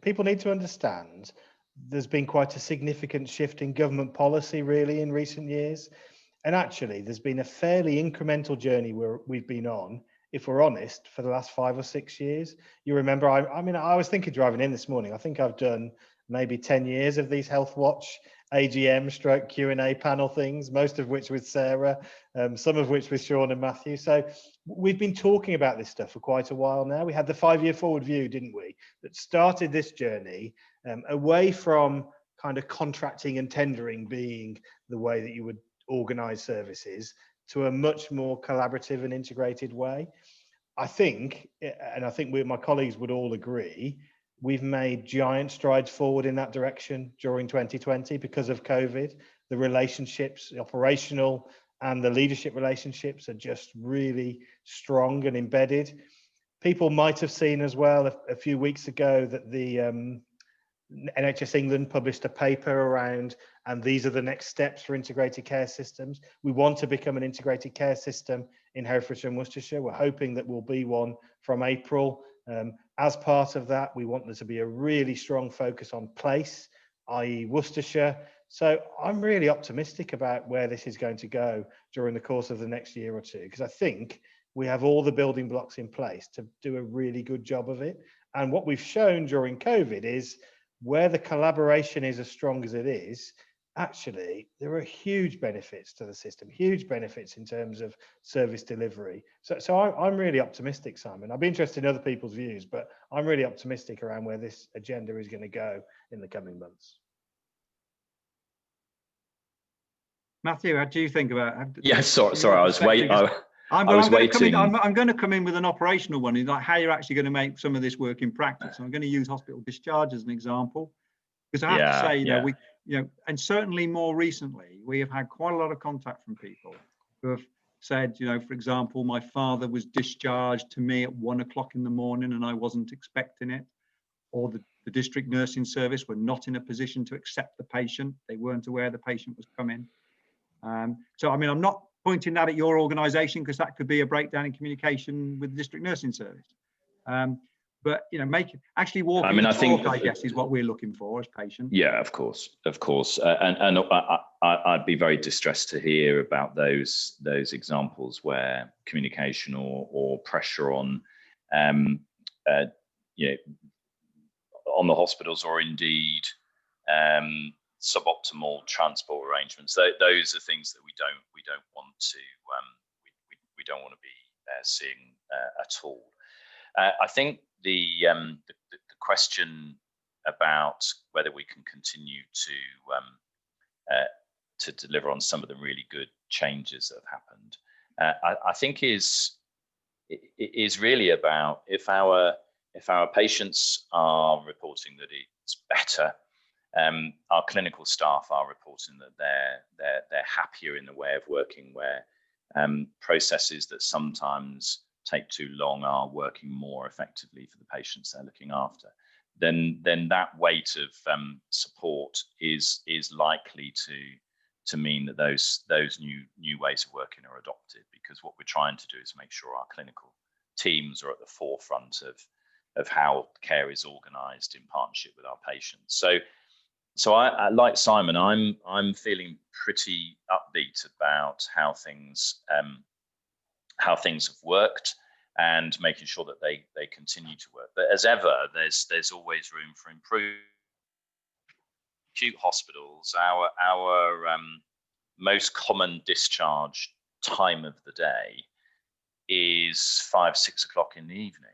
people need to understand there's been quite a significant shift in government policy, really, in recent years. And actually, there's been a fairly incremental journey where we've been on, if we're honest, for the last 5 or 6 years. You remember, I mean, I was thinking driving in this morning, I think I've done maybe 10 years of these Health Watch AGM stroke Q&A panel things, most of which with Sarah, some of which with Sean and Matthew. So we've been talking about this stuff for quite a while now. We had the 5-year forward view, didn't we, that started this journey away from kind of contracting and tendering being the way that you would organize services to a much more collaborative and integrated way. I think, and I think my colleagues would all agree, we've made giant strides forward in that direction during 2020 because of COVID. The relationships, the operational and the leadership relationships are just really strong and embedded. People might have seen as well a few weeks ago that the NHS England published a paper around, and these are the next steps for integrated care systems. We want to become an integrated care system in Herefordshire and Worcestershire. We're hoping that we'll be one from April. As part of that, we want there to be a really strong focus on place, i.e. Worcestershire. So I'm really optimistic about where this is going to go during the course of the next year or two, because I think we have all the building blocks in place to do a really good job of it. And what we've shown during COVID is where the collaboration is as strong as it is, actually, there are huge benefits to the system, huge benefits in terms of service delivery. So I'm really optimistic, Simon. I'll be interested in other people's views, but I'm really optimistic around where this agenda is going to go in the coming months. Matthew, how do you think about it? Yeah, sorry, I was waiting. I'm going to come in with an operational one, like how you're actually going to make some of this work in practice. I'm going to use hospital discharge as an example, because I have to say, and certainly more recently, we have had quite a lot of contact from people who have said, for example, my father was discharged to me at 1 o'clock in the morning and I wasn't expecting it, or the district nursing service were not in a position to accept the patient. They weren't aware the patient was coming. So, I mean, I'm not pointing that at your organisation, because that could be a breakdown in communication with the district nursing service. But actually walking the talk, I guess, is what we're looking for as patients. Yeah, of course, and I'd be very distressed to hear about those examples where communication or pressure on, on the hospitals, or indeed suboptimal transport arrangements. Those are things that we don't want to be seeing at all. I think the question about whether we can continue to deliver on some of the really good changes that have happened, I think is really about if our patients are reporting that it's better. Our clinical staff are reporting that they're happier in the way of working, where processes that sometimes take too long are working more effectively for the patients they're looking after. Then that weight of support is likely to mean that those new ways of working are adopted, because what we're trying to do is make sure our clinical teams are at the forefront of how care is organised in partnership with our patients. So I like Simon, I'm feeling pretty upbeat about how things have worked, and making sure that they continue to work. But as ever, there's always room for improvement. acute hospitals, our most common discharge time of the day is 5, 6 o'clock in the evening.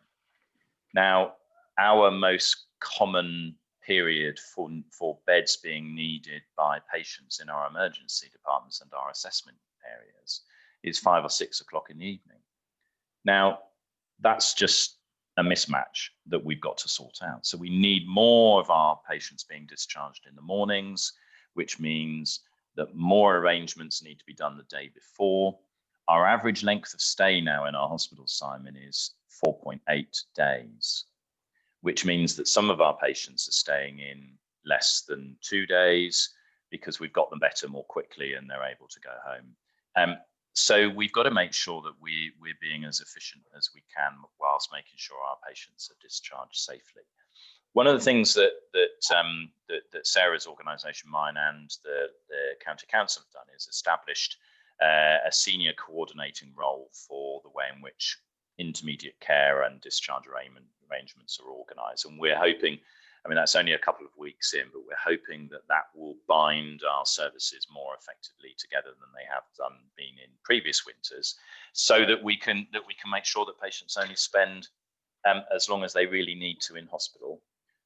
Now, our most common period for beds being needed by patients in our emergency departments and our assessment areas is 5 or 6 o'clock in the evening. Now, that's just a mismatch that we've got to sort out. So we need more of our patients being discharged in the mornings, which means that more arrangements need to be done the day before. Our average length of stay now in our hospitals, Simon, is 4.8 days, which means that some of our patients are staying in less than 2 days because we've got them better more quickly and they're able to go home. So we've got to make sure that we're being as efficient as we can whilst making sure our patients are discharged safely. One of the things that Sarah's organisation, mine, and the County Council have done is established a senior coordinating role for the way in which intermediate care and discharge arrangements are organised. And we're hoping, I mean, that's only a couple of weeks in, but we're hoping that that will bind our services more effectively together than they have been in previous winters, so that we can make sure that patients only spend as long as they really need to in hospital,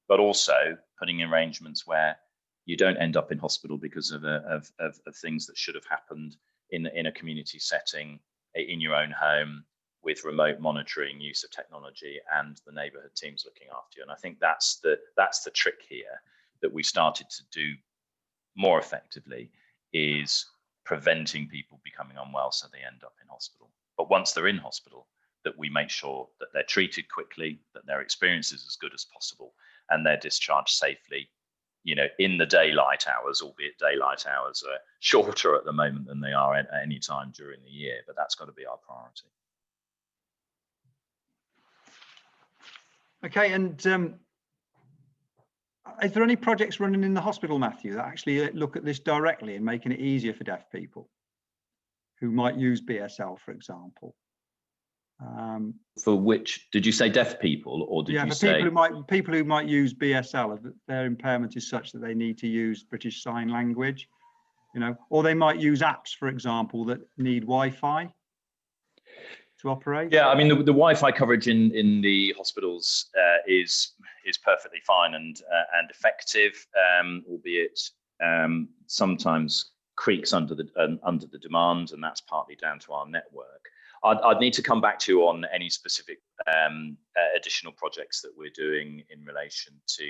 but also putting in arrangements where you don't end up in hospital because of things that should have happened in a community setting, in your own home, with remote monitoring, use of technology, and the neighbourhood teams looking after you. And I think that's the trick here that we started to do more effectively, is preventing people becoming unwell so they end up in hospital. But once they're in hospital, that we make sure that they're treated quickly, that their experience is as good as possible, and they're discharged safely, you know, in the daylight hours, albeit daylight hours are shorter at the moment than they are at any time during the year, but that's got to be our priority. Okay, and is there any projects running in the hospital, Matthew, that actually look at this directly and making it easier for deaf people who might use BSL, for example? For which, did you say deaf people, or did you say people who might use BSL, if their impairment is such that they need to use British Sign Language, you know, or they might use apps, for example, that need Wi-Fi to operate? Yeah, I mean, the Wi-Fi coverage in the hospitals is perfectly fine and effective, albeit sometimes creaks under the demand, and that's partly down to our network. I'd need to come back to you on any specific additional projects that we're doing in relation to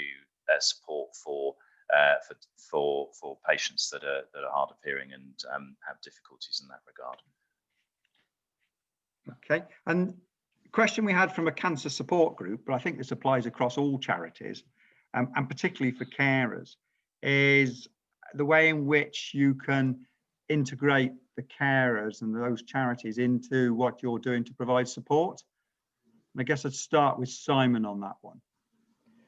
support for patients that are hard of hearing and have difficulties in that regard. Okay, and question we had from a cancer support group, but I think this applies across all charities, and particularly for carers, is the way in which you can integrate the carers and those charities into what you're doing to provide support. And I guess I'd start with Simon on that one,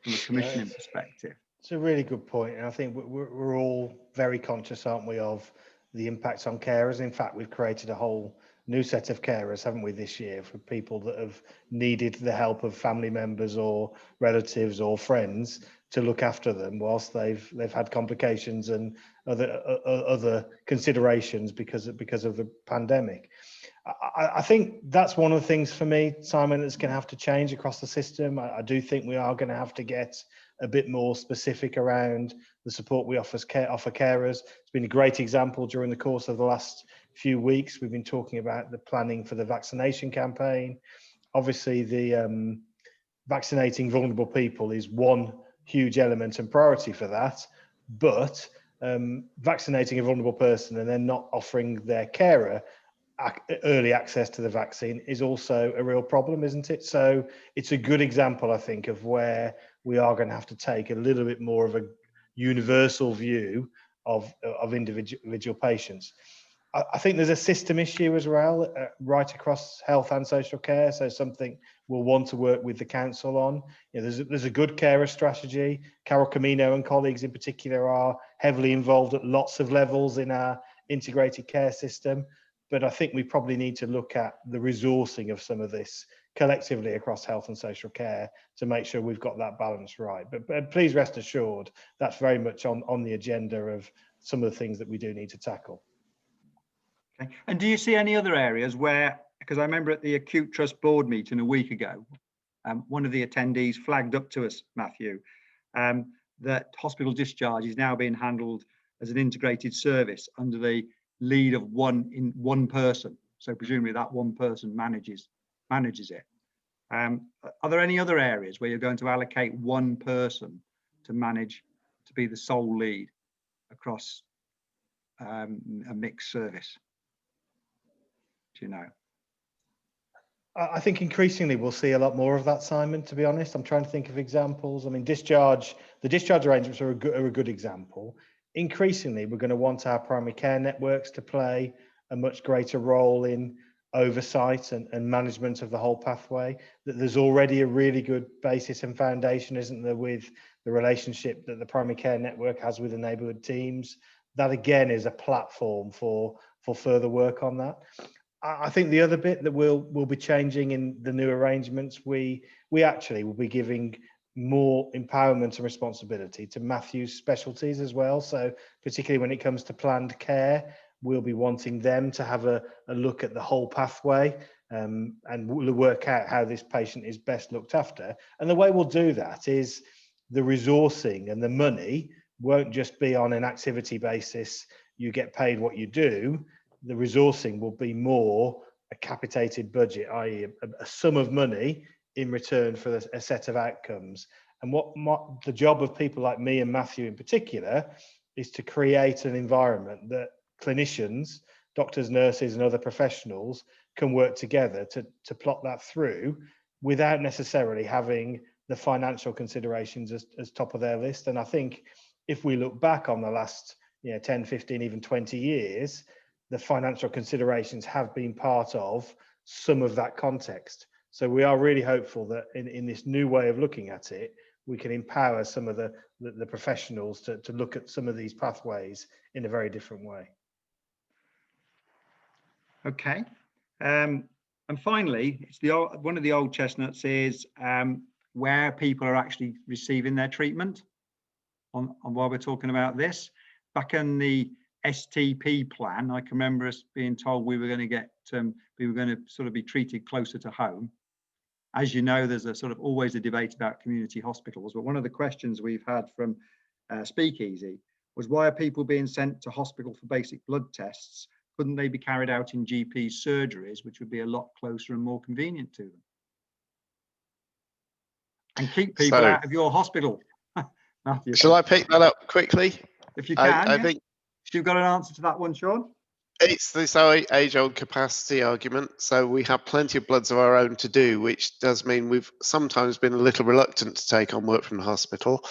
from a commissioning perspective. It's a really good point, and I think we're all very conscious, aren't we, of the impacts on carers. In fact, we've created a whole new set of carers, haven't we, this year, for people that have needed the help of family members or relatives or friends to look after them whilst they've had complications and other considerations because of the pandemic. I think that's one of the things for me, Simon, that's going to have to change across the system. I do think we are going to have to get a bit more specific around the support we offer carers. It's been a great example during the course of the last few weeks. We've been talking about the planning for the vaccination campaign. Obviously, the vaccinating vulnerable people is one huge element and priority for that, but vaccinating a vulnerable person and then not offering their carer early access to the vaccine is also a real problem, isn't it? So it's a good example, I think, of where we are going to have to take a little bit more of a universal view of individual patients. I think there's a system issue as well, right across health and social care. So something we'll want to work with the council on. You know, there's a good carer strategy. Carol Camino and colleagues in particular are heavily involved at lots of levels in our integrated care system. But I think we probably need to look at the resourcing of some of this collectively across health and social care to make sure we've got that balance right. But please rest assured, that's very much on the agenda of some of the things that we do need to tackle. Okay. And do you see any other areas where, because I remember at the Acute Trust board meeting a week ago, one of the attendees flagged up to us, Matthew, that hospital discharge is now being handled as an integrated service under the lead of one person. So presumably that one person manages it. Are there any other areas where you're going to allocate one person to manage, to be the sole lead across a mixed service? Do you know? I think increasingly we'll see a lot more of that, Simon, to be honest. I'm trying to think of examples. I mean, the discharge arrangements are a good example. Increasingly, we're going to want our primary care networks to play a much greater role in oversight and management of the whole pathway. That there's already a really good basis and foundation, isn't there, with the relationship that the primary care network has with the neighbourhood teams. That again is a platform for further work on that. I think the other bit that we'll be changing in the new arrangements, we actually will be giving more empowerment and responsibility to Matthew's specialties as well. So particularly when it comes to planned care, we'll be wanting them to have a look at the whole pathway and we'll work out how this patient is best looked after. And the way we'll do that is the resourcing and the money won't just be on an activity basis. You get paid what you do. The resourcing will be more a capitated budget, i.e. a sum of money in return for a set of outcomes. And the job of people like me and Matthew in particular is to create an environment that clinicians, doctors, nurses and other professionals can work together to plot that through without necessarily having the financial considerations as top of their list. And I think if we look back on the last 10, 15, even 20 years, the financial considerations have been part of some of that context. So we are really hopeful that in this new way of looking at it, we can empower some of the professionals to look at some of these pathways in a very different way. Okay. And finally, it's one of the old chestnuts is where people are actually receiving their treatment on while we're talking about this. Back in the STP plan, I can remember us being told we were going to sort of be treated closer to home. As you know, there's always a debate about community hospitals, but one of the questions we've had from Speakeasy was, why are people being sent to hospital for basic blood tests? Couldn't they be carried out in GP surgeries, which would be a lot closer and more convenient to them? And keep people out of your hospital. Matthew, shall I pick that up quickly? If you can. I think you've got an answer to that one, Sean. It's this age-old capacity argument. So we have plenty of bloods of our own to do, which does mean we've sometimes been a little reluctant to take on work from the hospital.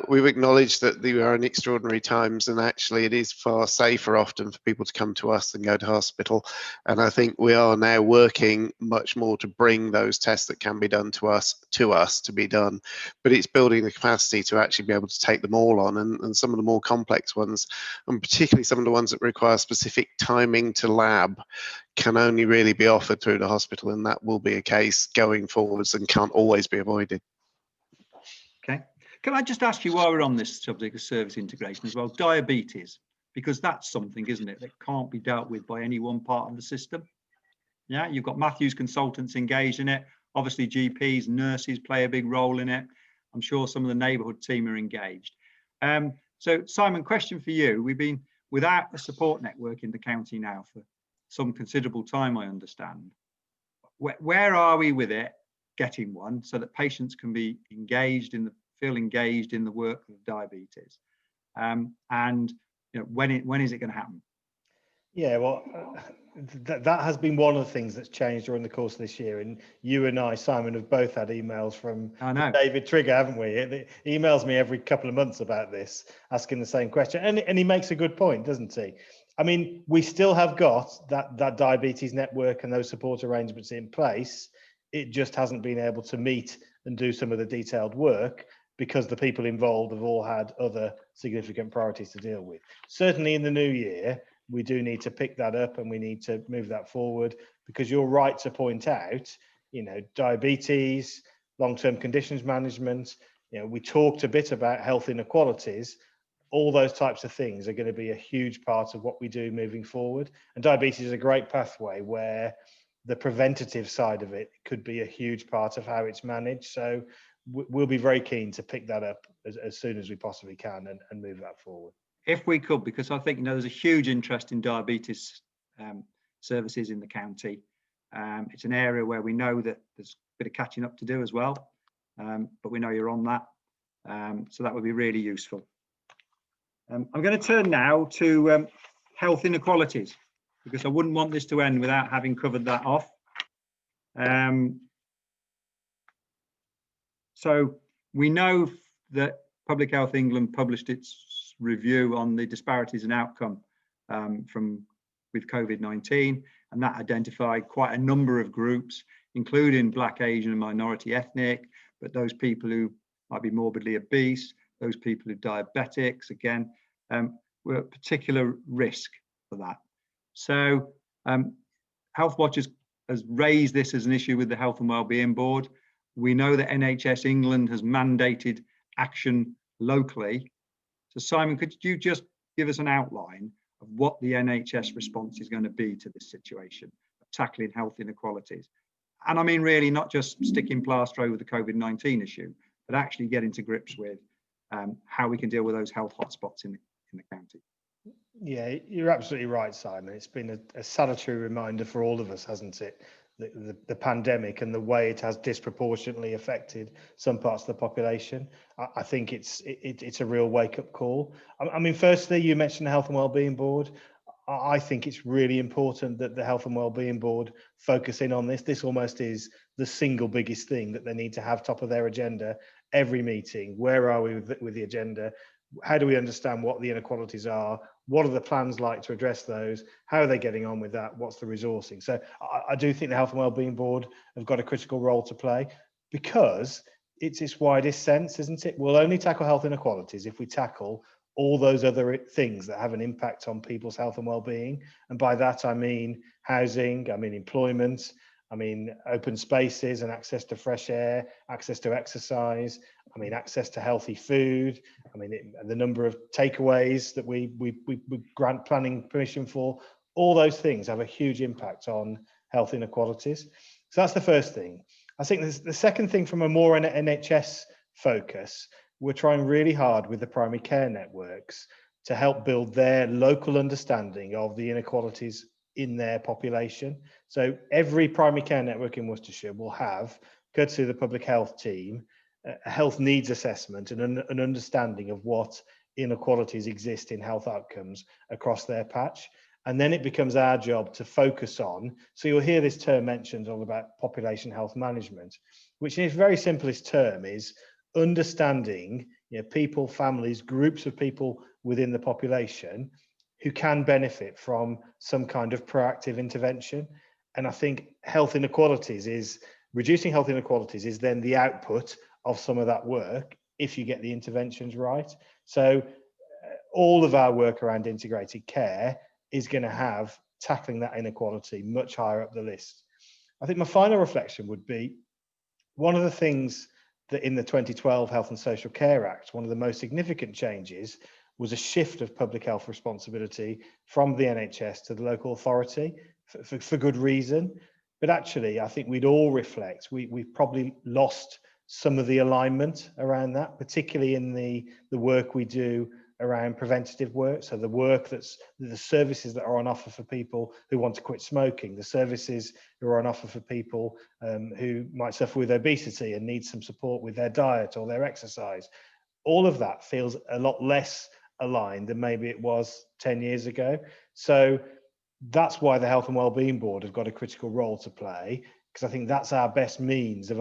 We've acknowledged that we are in extraordinary times, and actually it is far safer often for people to come to us than go to hospital. And I think we are now working much more to bring those tests that can be done to us to be done. But it's building the capacity to actually be able to take them all on, and some of the more complex ones, and particularly some of the ones that require specific timing to lab, can only really be offered through the hospital, and that will be a case going forwards and can't always be avoided. Okay, can I just ask you, while we're on this subject of service integration as well, diabetes, because that's something, isn't it, that can't be dealt with by any one part of the system. Yeah, you've got Matthew's consultants engaged in it, obviously GPs, nurses play a big role in it. I'm sure some of the neighbourhood team are engaged. So Simon, question for you. We've been without a support network in the county now for some considerable time, I understand. Where are we with it, getting one, so that patients can be feel engaged in the work of diabetes? And when is it going to happen? Yeah, well, that has been one of the things that's changed during the course of this year. And you and I, Simon, have both had emails from David Trigger, haven't we? He emails me every couple of months about this, asking the same question. And he makes a good point, doesn't he? I mean, we still have got that diabetes network and those support arrangements in place. It just hasn't been able to meet and do some of the detailed work because the people involved have all had other significant priorities to deal with. Certainly in the new year, we do need to pick that up and we need to move that forward, because you're right to point out diabetes, long-term conditions management. We talked a bit about health inequalities. All those types of things are going to be a huge part of what we do moving forward. And diabetes is a great pathway where the preventative side of it could be a huge part of how it's managed. So we'll be very keen to pick that up as soon as we possibly can and move that forward. If we could, because I think there's a huge interest in diabetes services in the county. It's an area where we know that there's a bit of catching up to do as well, but we know you're on that. So that would be really useful. I'm going to turn now to health inequalities, because I wouldn't want this to end without having covered that off. So we know that Public Health England published its review on the disparities in outcome with COVID-19, and that identified quite a number of groups, including Black, Asian and minority ethnic, but those people who might be morbidly obese, those people who are diabetics, again, were at particular risk for that. So Health Watch has raised this as an issue with the Health and Wellbeing Board. We know that NHS England has mandated action locally. So Simon, could you just give us an outline of what the NHS response is going to be to this situation of tackling health inequalities? And I mean really not just sticking plaster over the COVID-19 issue, but actually getting to grips with how we can deal with those health hotspots in the county. Yeah, you're absolutely right, Simon. It's been a salutary reminder for all of us, hasn't it? The pandemic and the way it has disproportionately affected some parts of the population. I think it's a real wake-up call. I mean, firstly, you mentioned the Health and Wellbeing Board. I think it's really important that the Health and Wellbeing Board focus in on this. This almost is the single biggest thing that they need to have top of their agenda every meeting. Where are we with the agenda? How do we understand what the inequalities are? What are the plans like to address those? How are they getting on with that? What's the resourcing? So I do think the Health and Wellbeing Board have got a critical role to play, because it's its widest sense, isn't it? We'll only tackle health inequalities if we tackle all those other things that have an impact on people's health and well-being. And by that, I mean housing, I mean employment, I mean open spaces and access to fresh air, access to exercise, I mean access to healthy food, I mean the number of takeaways that we grant planning permission for. All those things have a huge impact on health inequalities. So that's the first thing. I think the second thing, from a more NHS focus, we're trying really hard with the primary care networks to help build their local understanding of the inequalities in their population. So every primary care network in Worcestershire will have, courtesy of the public health team, a health needs assessment and an understanding of what inequalities exist in health outcomes across their patch. And then it becomes our job to focus on, so you'll hear this term mentioned all about population health management, which in its very simplest term is understanding people, families, groups of people within the population who can benefit from some kind of proactive intervention. And I think reducing health inequalities is then the output of some of that work if you get the interventions right. So all of our work around integrated care is going to have tackling that inequality much higher up the list. I think my final reflection would be, one of the things that in the 2012 Health and Social Care Act, one of the most significant changes was a shift of public health responsibility from the NHS to the local authority for good reason. But actually, I think we'd all reflect, we've probably lost some of the alignment around that, particularly in the work we do around preventative work. So the services that are on offer for people who want to quit smoking, the services who are on offer for people who might suffer with obesity and need some support with their diet or their exercise. All of that feels a lot less aligned than maybe it was 10 years ago. So that's why the Health and Wellbeing Board have got a critical role to play, because I think that's our best means of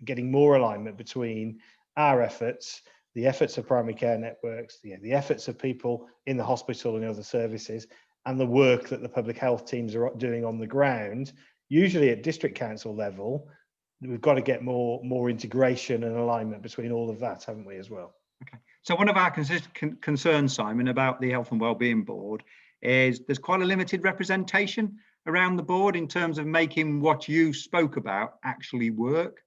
getting more alignment between our efforts, the efforts of primary care networks, the efforts of people in the hospital and other services, and the work that the public health teams are doing on the ground, usually at district council level. We've got to get more integration and alignment between all of that, haven't we, as well? Okay. So one of our concerns, Simon, about the Health and Wellbeing Board is there's quite a limited representation around the board in terms of making what you spoke about actually work.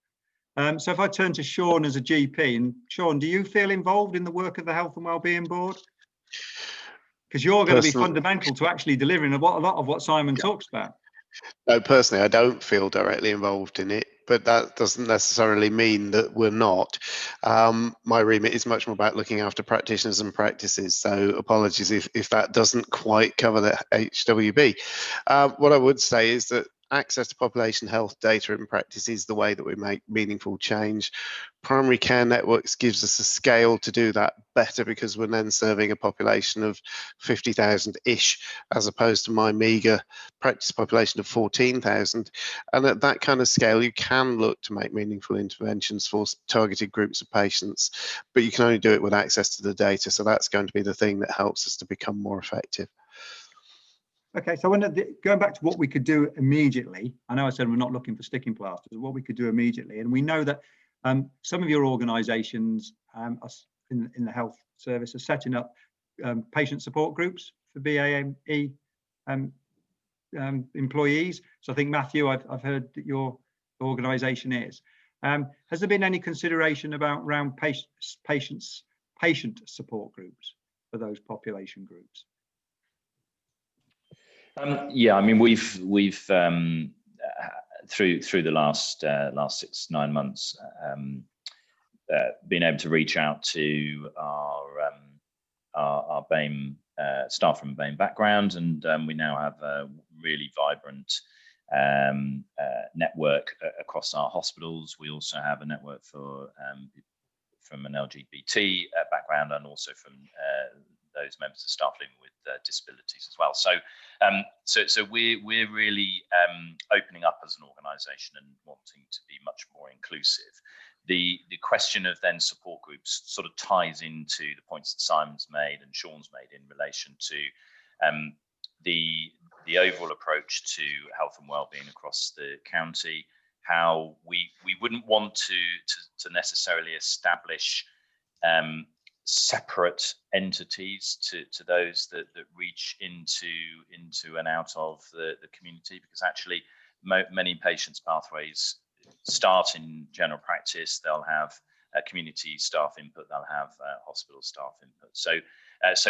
So if I turn to Sean as a GP, and Sean, do you feel involved in the work of the Health and Wellbeing Board? Because you're going to be fundamental to actually delivering a lot of what Simon talks about. No, personally, I don't feel directly involved in it, but that doesn't necessarily mean that we're not. My remit is much more about looking after practitioners and practices, so apologies if that doesn't quite cover the HWB. What I would say is that access to population health data and practice is the way that we make meaningful change. Primary care networks gives us a scale to do that better, because we're then serving a population of 50,000-ish, as opposed to my meagre practice population of 14,000. And at that kind of scale, you can look to make meaningful interventions for targeted groups of patients, but you can only do it with access to the data. So that's going to be the thing that helps us to become more effective. Okay, so going back to what we could do immediately, I know I said we're not looking for sticking plasters, what we could do immediately, and we know that some of your organisations in the health service are setting up patient support groups for BAME employees. So I think, Matthew, I've heard that your organisation is. Has there been any consideration around patient support groups for those population groups? Yeah, I mean, we've through the last 6-9 months been able to reach out to our BAME staff from a BAME background, and we now have a really vibrant network across our hospitals. We also have a network for from an LGBT background, and also from those members of staff living with disabilities as well. So we're really opening up as an organisation and wanting to be much more inclusive. The question of then support groups sort of ties into the points that Simon's made and Sean's made in relation to the overall approach to health and wellbeing across the county. How we wouldn't want to necessarily establish separate entities to those that reach into and out of the community, because actually many patients' pathways start in general practice. They'll have community staff input, they'll have hospital staff input. So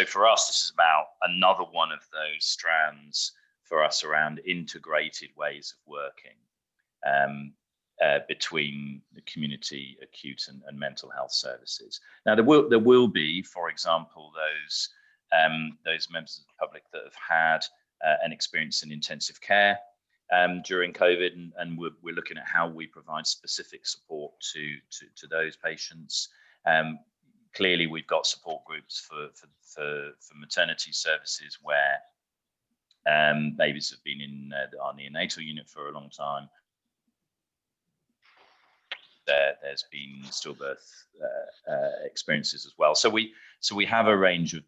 for us, this is about another one of those strands for us around integrated ways of working between the community, acute and mental health services. Now, there will be, for example, those members of the public that have had an experience in intensive care during COVID, and we're looking at how we provide specific support to those patients. Clearly, we've got support groups for maternity services where babies have been in our neonatal unit for a long time. There's been stillbirth experiences as well. So we have a range of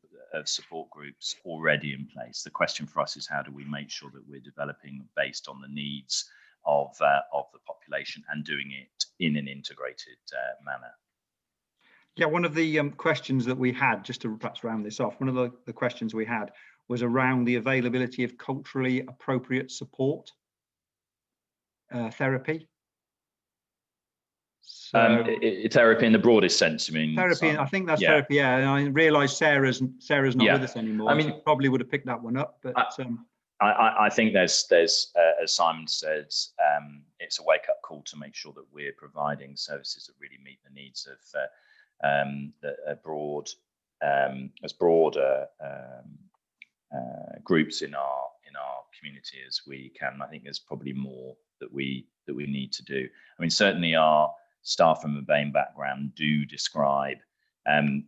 support groups already in place. The question for us is, how do we make sure that we're developing based on the needs of the population and doing it in an integrated manner? Yeah, one of the questions that we had, just to perhaps round this off, one of the questions we had was around the availability of culturally appropriate support therapy. So, therapy in the broadest sense, you mean? Therapy, I think that's therapy, yeah. And I realise Sarah's not with us anymore. I mean, she probably would have picked that one up, but I think there's as Simon says, it's a wake-up call to make sure that we're providing services that really meet the needs of broader groups in our community as we can. I think there's probably more that we need to do. I mean, certainly our staff from a BAME background do describe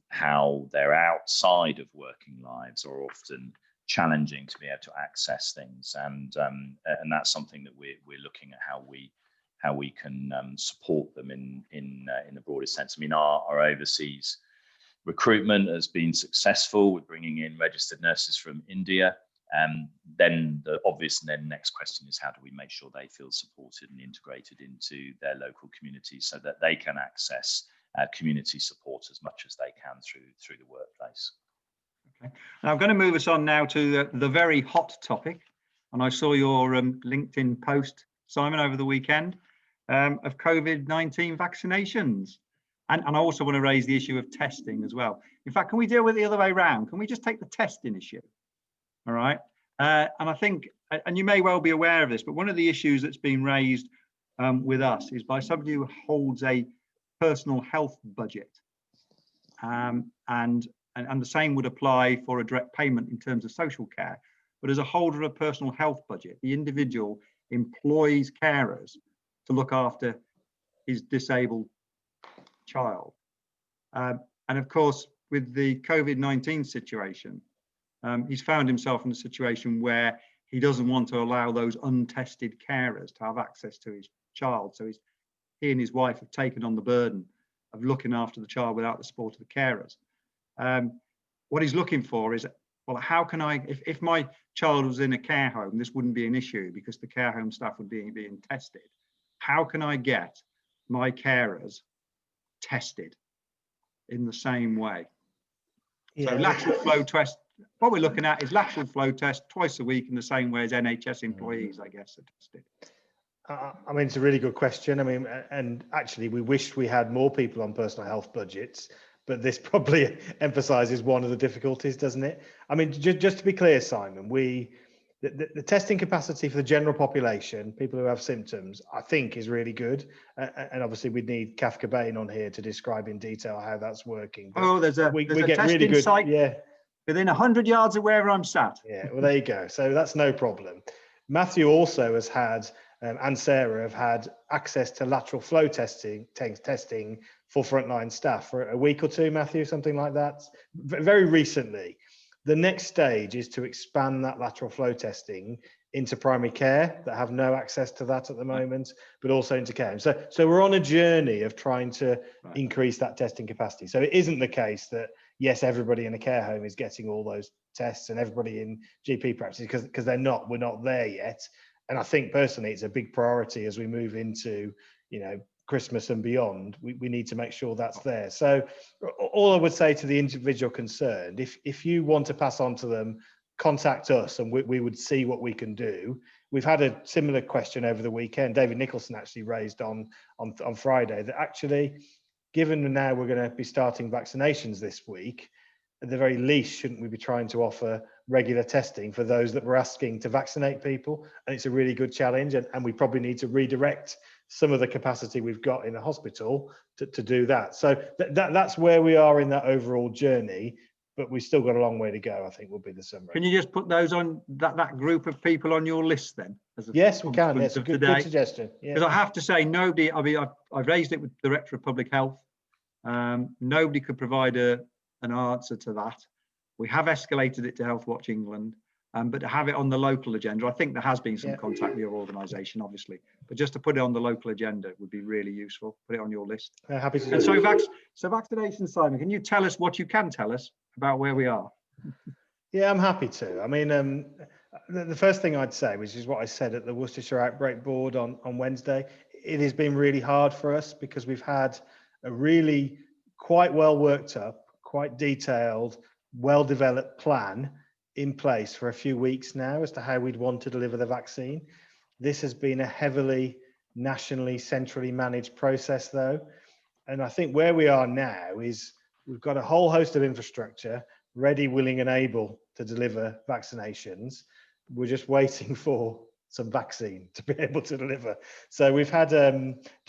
how they're outside of working lives are often challenging to be able to access things, and that's something that we're looking at how we can support them in the broadest sense. I mean, our overseas recruitment has been successful with bringing in registered nurses from India. Then the obvious next question is, how do we make sure they feel supported and integrated into their local communities so that they can access community support as much as they can through the workplace? Okay, now I'm going to move us on now to the very hot topic and I saw your LinkedIn post, Simon, over the weekend of COVID-19 vaccinations. And I also want to raise the issue of testing as well. In fact, can we deal with it the other way around? Can we just take the testing issue? All right. And I think, and you may well be aware of this, but one of the issues that's been raised with us is by somebody who holds a personal health budget. And the same would apply for a direct payment in terms of social care. But as a holder of a personal health budget, the individual employs carers to look after his disabled child. And of course, with the COVID-19 situation, he's found himself in a situation where he doesn't want to allow those untested carers to have access to his child. So he and his wife have taken on the burden of looking after the child without the support of the carers. What he's looking for is, well, how can I, if my child was in a care home, this wouldn't be an issue because the care home staff would be being tested. How can I get my carers tested in the same way? Yeah. So lateral flow test, what we're looking at is lateral flow test twice a week in the same way as NHS employees, I guess, are tested. I mean, it's a really good question. I mean, and actually we wish we had more people on personal health budgets, but this probably emphasizes one of the difficulties, doesn't it? I mean, just to be clear, Simon, the testing capacity for the general population, people who have symptoms, I think is really good. And obviously we'd need Kath Cobain on here to describe in detail how that's working. But there's a get testing really good site within 100 yards of where I'm sat. Yeah, well, there you go. So that's no problem. Matthew also has had, and Sarah have had access to lateral flow testing for frontline staff for a week or two, Matthew, something like that, very recently. The next stage is to expand that lateral flow testing into primary care that have no access to that at the moment, but also into care. So we're on a journey of trying to increase that testing capacity. So it isn't the case that, yes, everybody in a care home is getting all those tests and everybody in GP practice, because they're not. We're not there yet. And I think personally, it's a big priority as we move into, Christmas and beyond. We need to make sure that's there. So all I would say to the individual concerned, if you want to pass on to them, contact us and we would see what we can do. We've had a similar question over the weekend. David Nicholson actually raised on Friday that actually, given now we're going to be starting vaccinations this week, at the very least, shouldn't we be trying to offer regular testing for those that we're asking to vaccinate people? And it's a really good challenge, and we probably need to redirect some of the capacity we've got in the hospital to do that. So that's where we are in that overall journey, but we've still got a long way to go, I think, will be the summary. Can you just put those on that group of people on your list then? Yes, we can. That's a good suggestion. Because I have to say, nobody, I've raised it with the Director of Public Health. Nobody could provide an answer to that. We have escalated it to Health Watch England, but to have it on the local agenda, I think there has been some contact with your organisation, obviously, but just to put it on the local agenda would be really useful. Put it on your list. Happy to do and so vaccination, Simon, can you tell us what you can tell us about where we are? Yeah, I'm happy to. I mean, the first thing I'd say, which is what I said at the Worcestershire Outbreak Board on Wednesday, it has been really hard for us because we've had a really quite well worked up, quite detailed, well-developed plan in place for a few weeks now as to how we'd want to deliver the vaccine. This has been a heavily nationally, centrally managed process though. And I think where we are now is we've got a whole host of infrastructure ready, willing and able to deliver vaccinations. We're just waiting for some vaccine to be able to deliver. So we've had,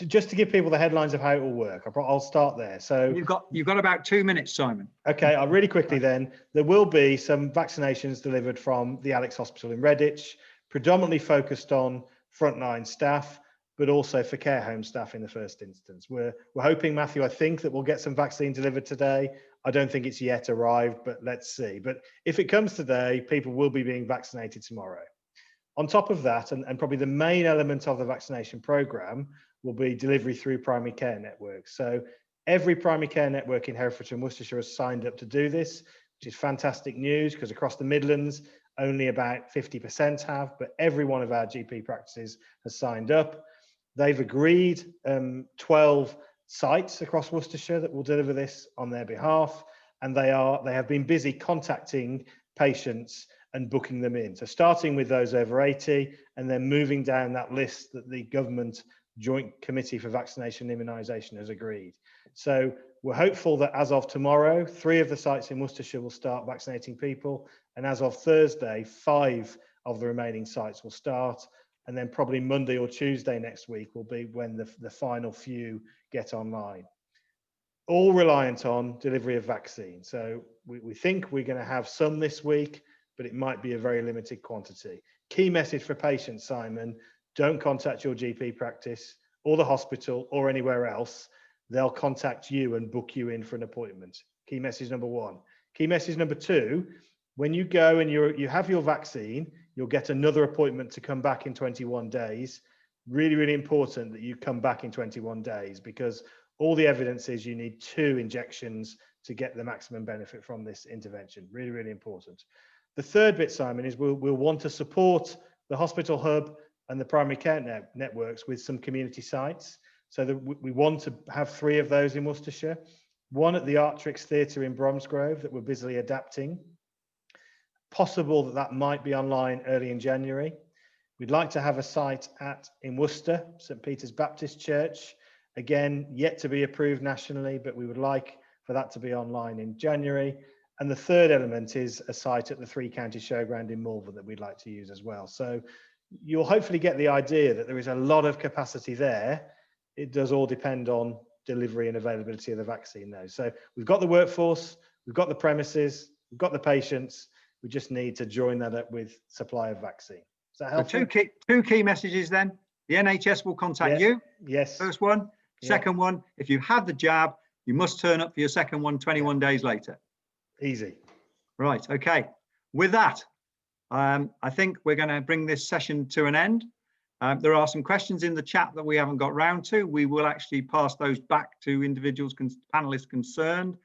just to give people the headlines of how it will work, I'll start there. So you've got about 2 minutes, Simon. Okay, I'll really quickly then. There will be some vaccinations delivered from the Alex Hospital in Redditch, predominantly focused on frontline staff, but also for care home staff in the first instance. We're hoping, Matthew, I think that we'll get some vaccine delivered today. I don't think it's yet arrived, but let's see. But if it comes today, people will be being vaccinated tomorrow. On top of that, and probably the main element of the vaccination programme, will be delivery through primary care networks. So every primary care network in Herefordshire and Worcestershire has signed up to do this, which is fantastic news because across the Midlands, only about 50% have, but every one of our GP practices has signed up. They've agreed 12 sites across Worcestershire that will deliver this on their behalf, and they have been busy contacting patients and booking them in. So starting with those over 80 and then moving down that list that the government Joint Committee for Vaccination and Immunisation has agreed. So we're hopeful that as of tomorrow, 3 of the sites in Worcestershire will start vaccinating people. And as of Thursday, 5 of the remaining sites will start. And then probably Monday or Tuesday next week will be when the final few get online. All reliant on delivery of vaccine. So we think we're going to have some this week, but it might be a very limited quantity. Key message for patients, Simon, don't contact your GP practice or the hospital or anywhere else. They'll contact you and book you in for an appointment. Key message number 1. Key message number 2, when you go and you have your vaccine, you'll get another appointment to come back in 21 days. Really, really important that you come back in 21 days because all the evidence is you need 2 injections to get the maximum benefit from this intervention. Really, really important. The third bit, Simon, is we'll want to support the hospital hub and the primary care networks with some community sites. So that we want to have 3 of those in Worcestershire. 1 at the Artrix Theatre in Bromsgrove that we're busily adapting. Possible that might be online early in January. We'd like to have a site in Worcester, St. Peter's Baptist Church. Again, yet to be approved nationally, but we would like for that to be online in January. And the third element is a site at the 3 County Showground in Malvern that we'd like to use as well. So you'll hopefully get the idea that there is a lot of capacity there. It does all depend on delivery and availability of the vaccine though. So we've got the workforce, we've got the premises, we've got the patients. We just need to join that up with supply of vaccine. Is that helpful? So two key messages then. The NHS will contact you. Yes. First one. Second one, if you have the jab, you must turn up for your second one 21 days later. Easy. Right, okay. With that, I think we're going to bring this session to an end. There are some questions in the chat that we haven't got round to. We will actually pass those back to individuals, panelists concerned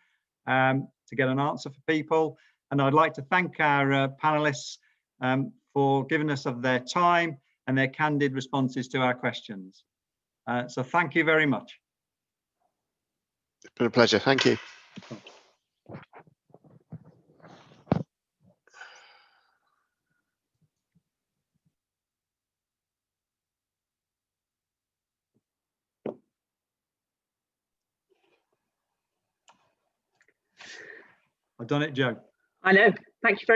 to get an answer for people. And I'd like to thank our panelists for giving us of their time and their candid responses to our questions. So thank you very much. It's been a pleasure. Thank you. I've done it, Joe. I know. Thank you very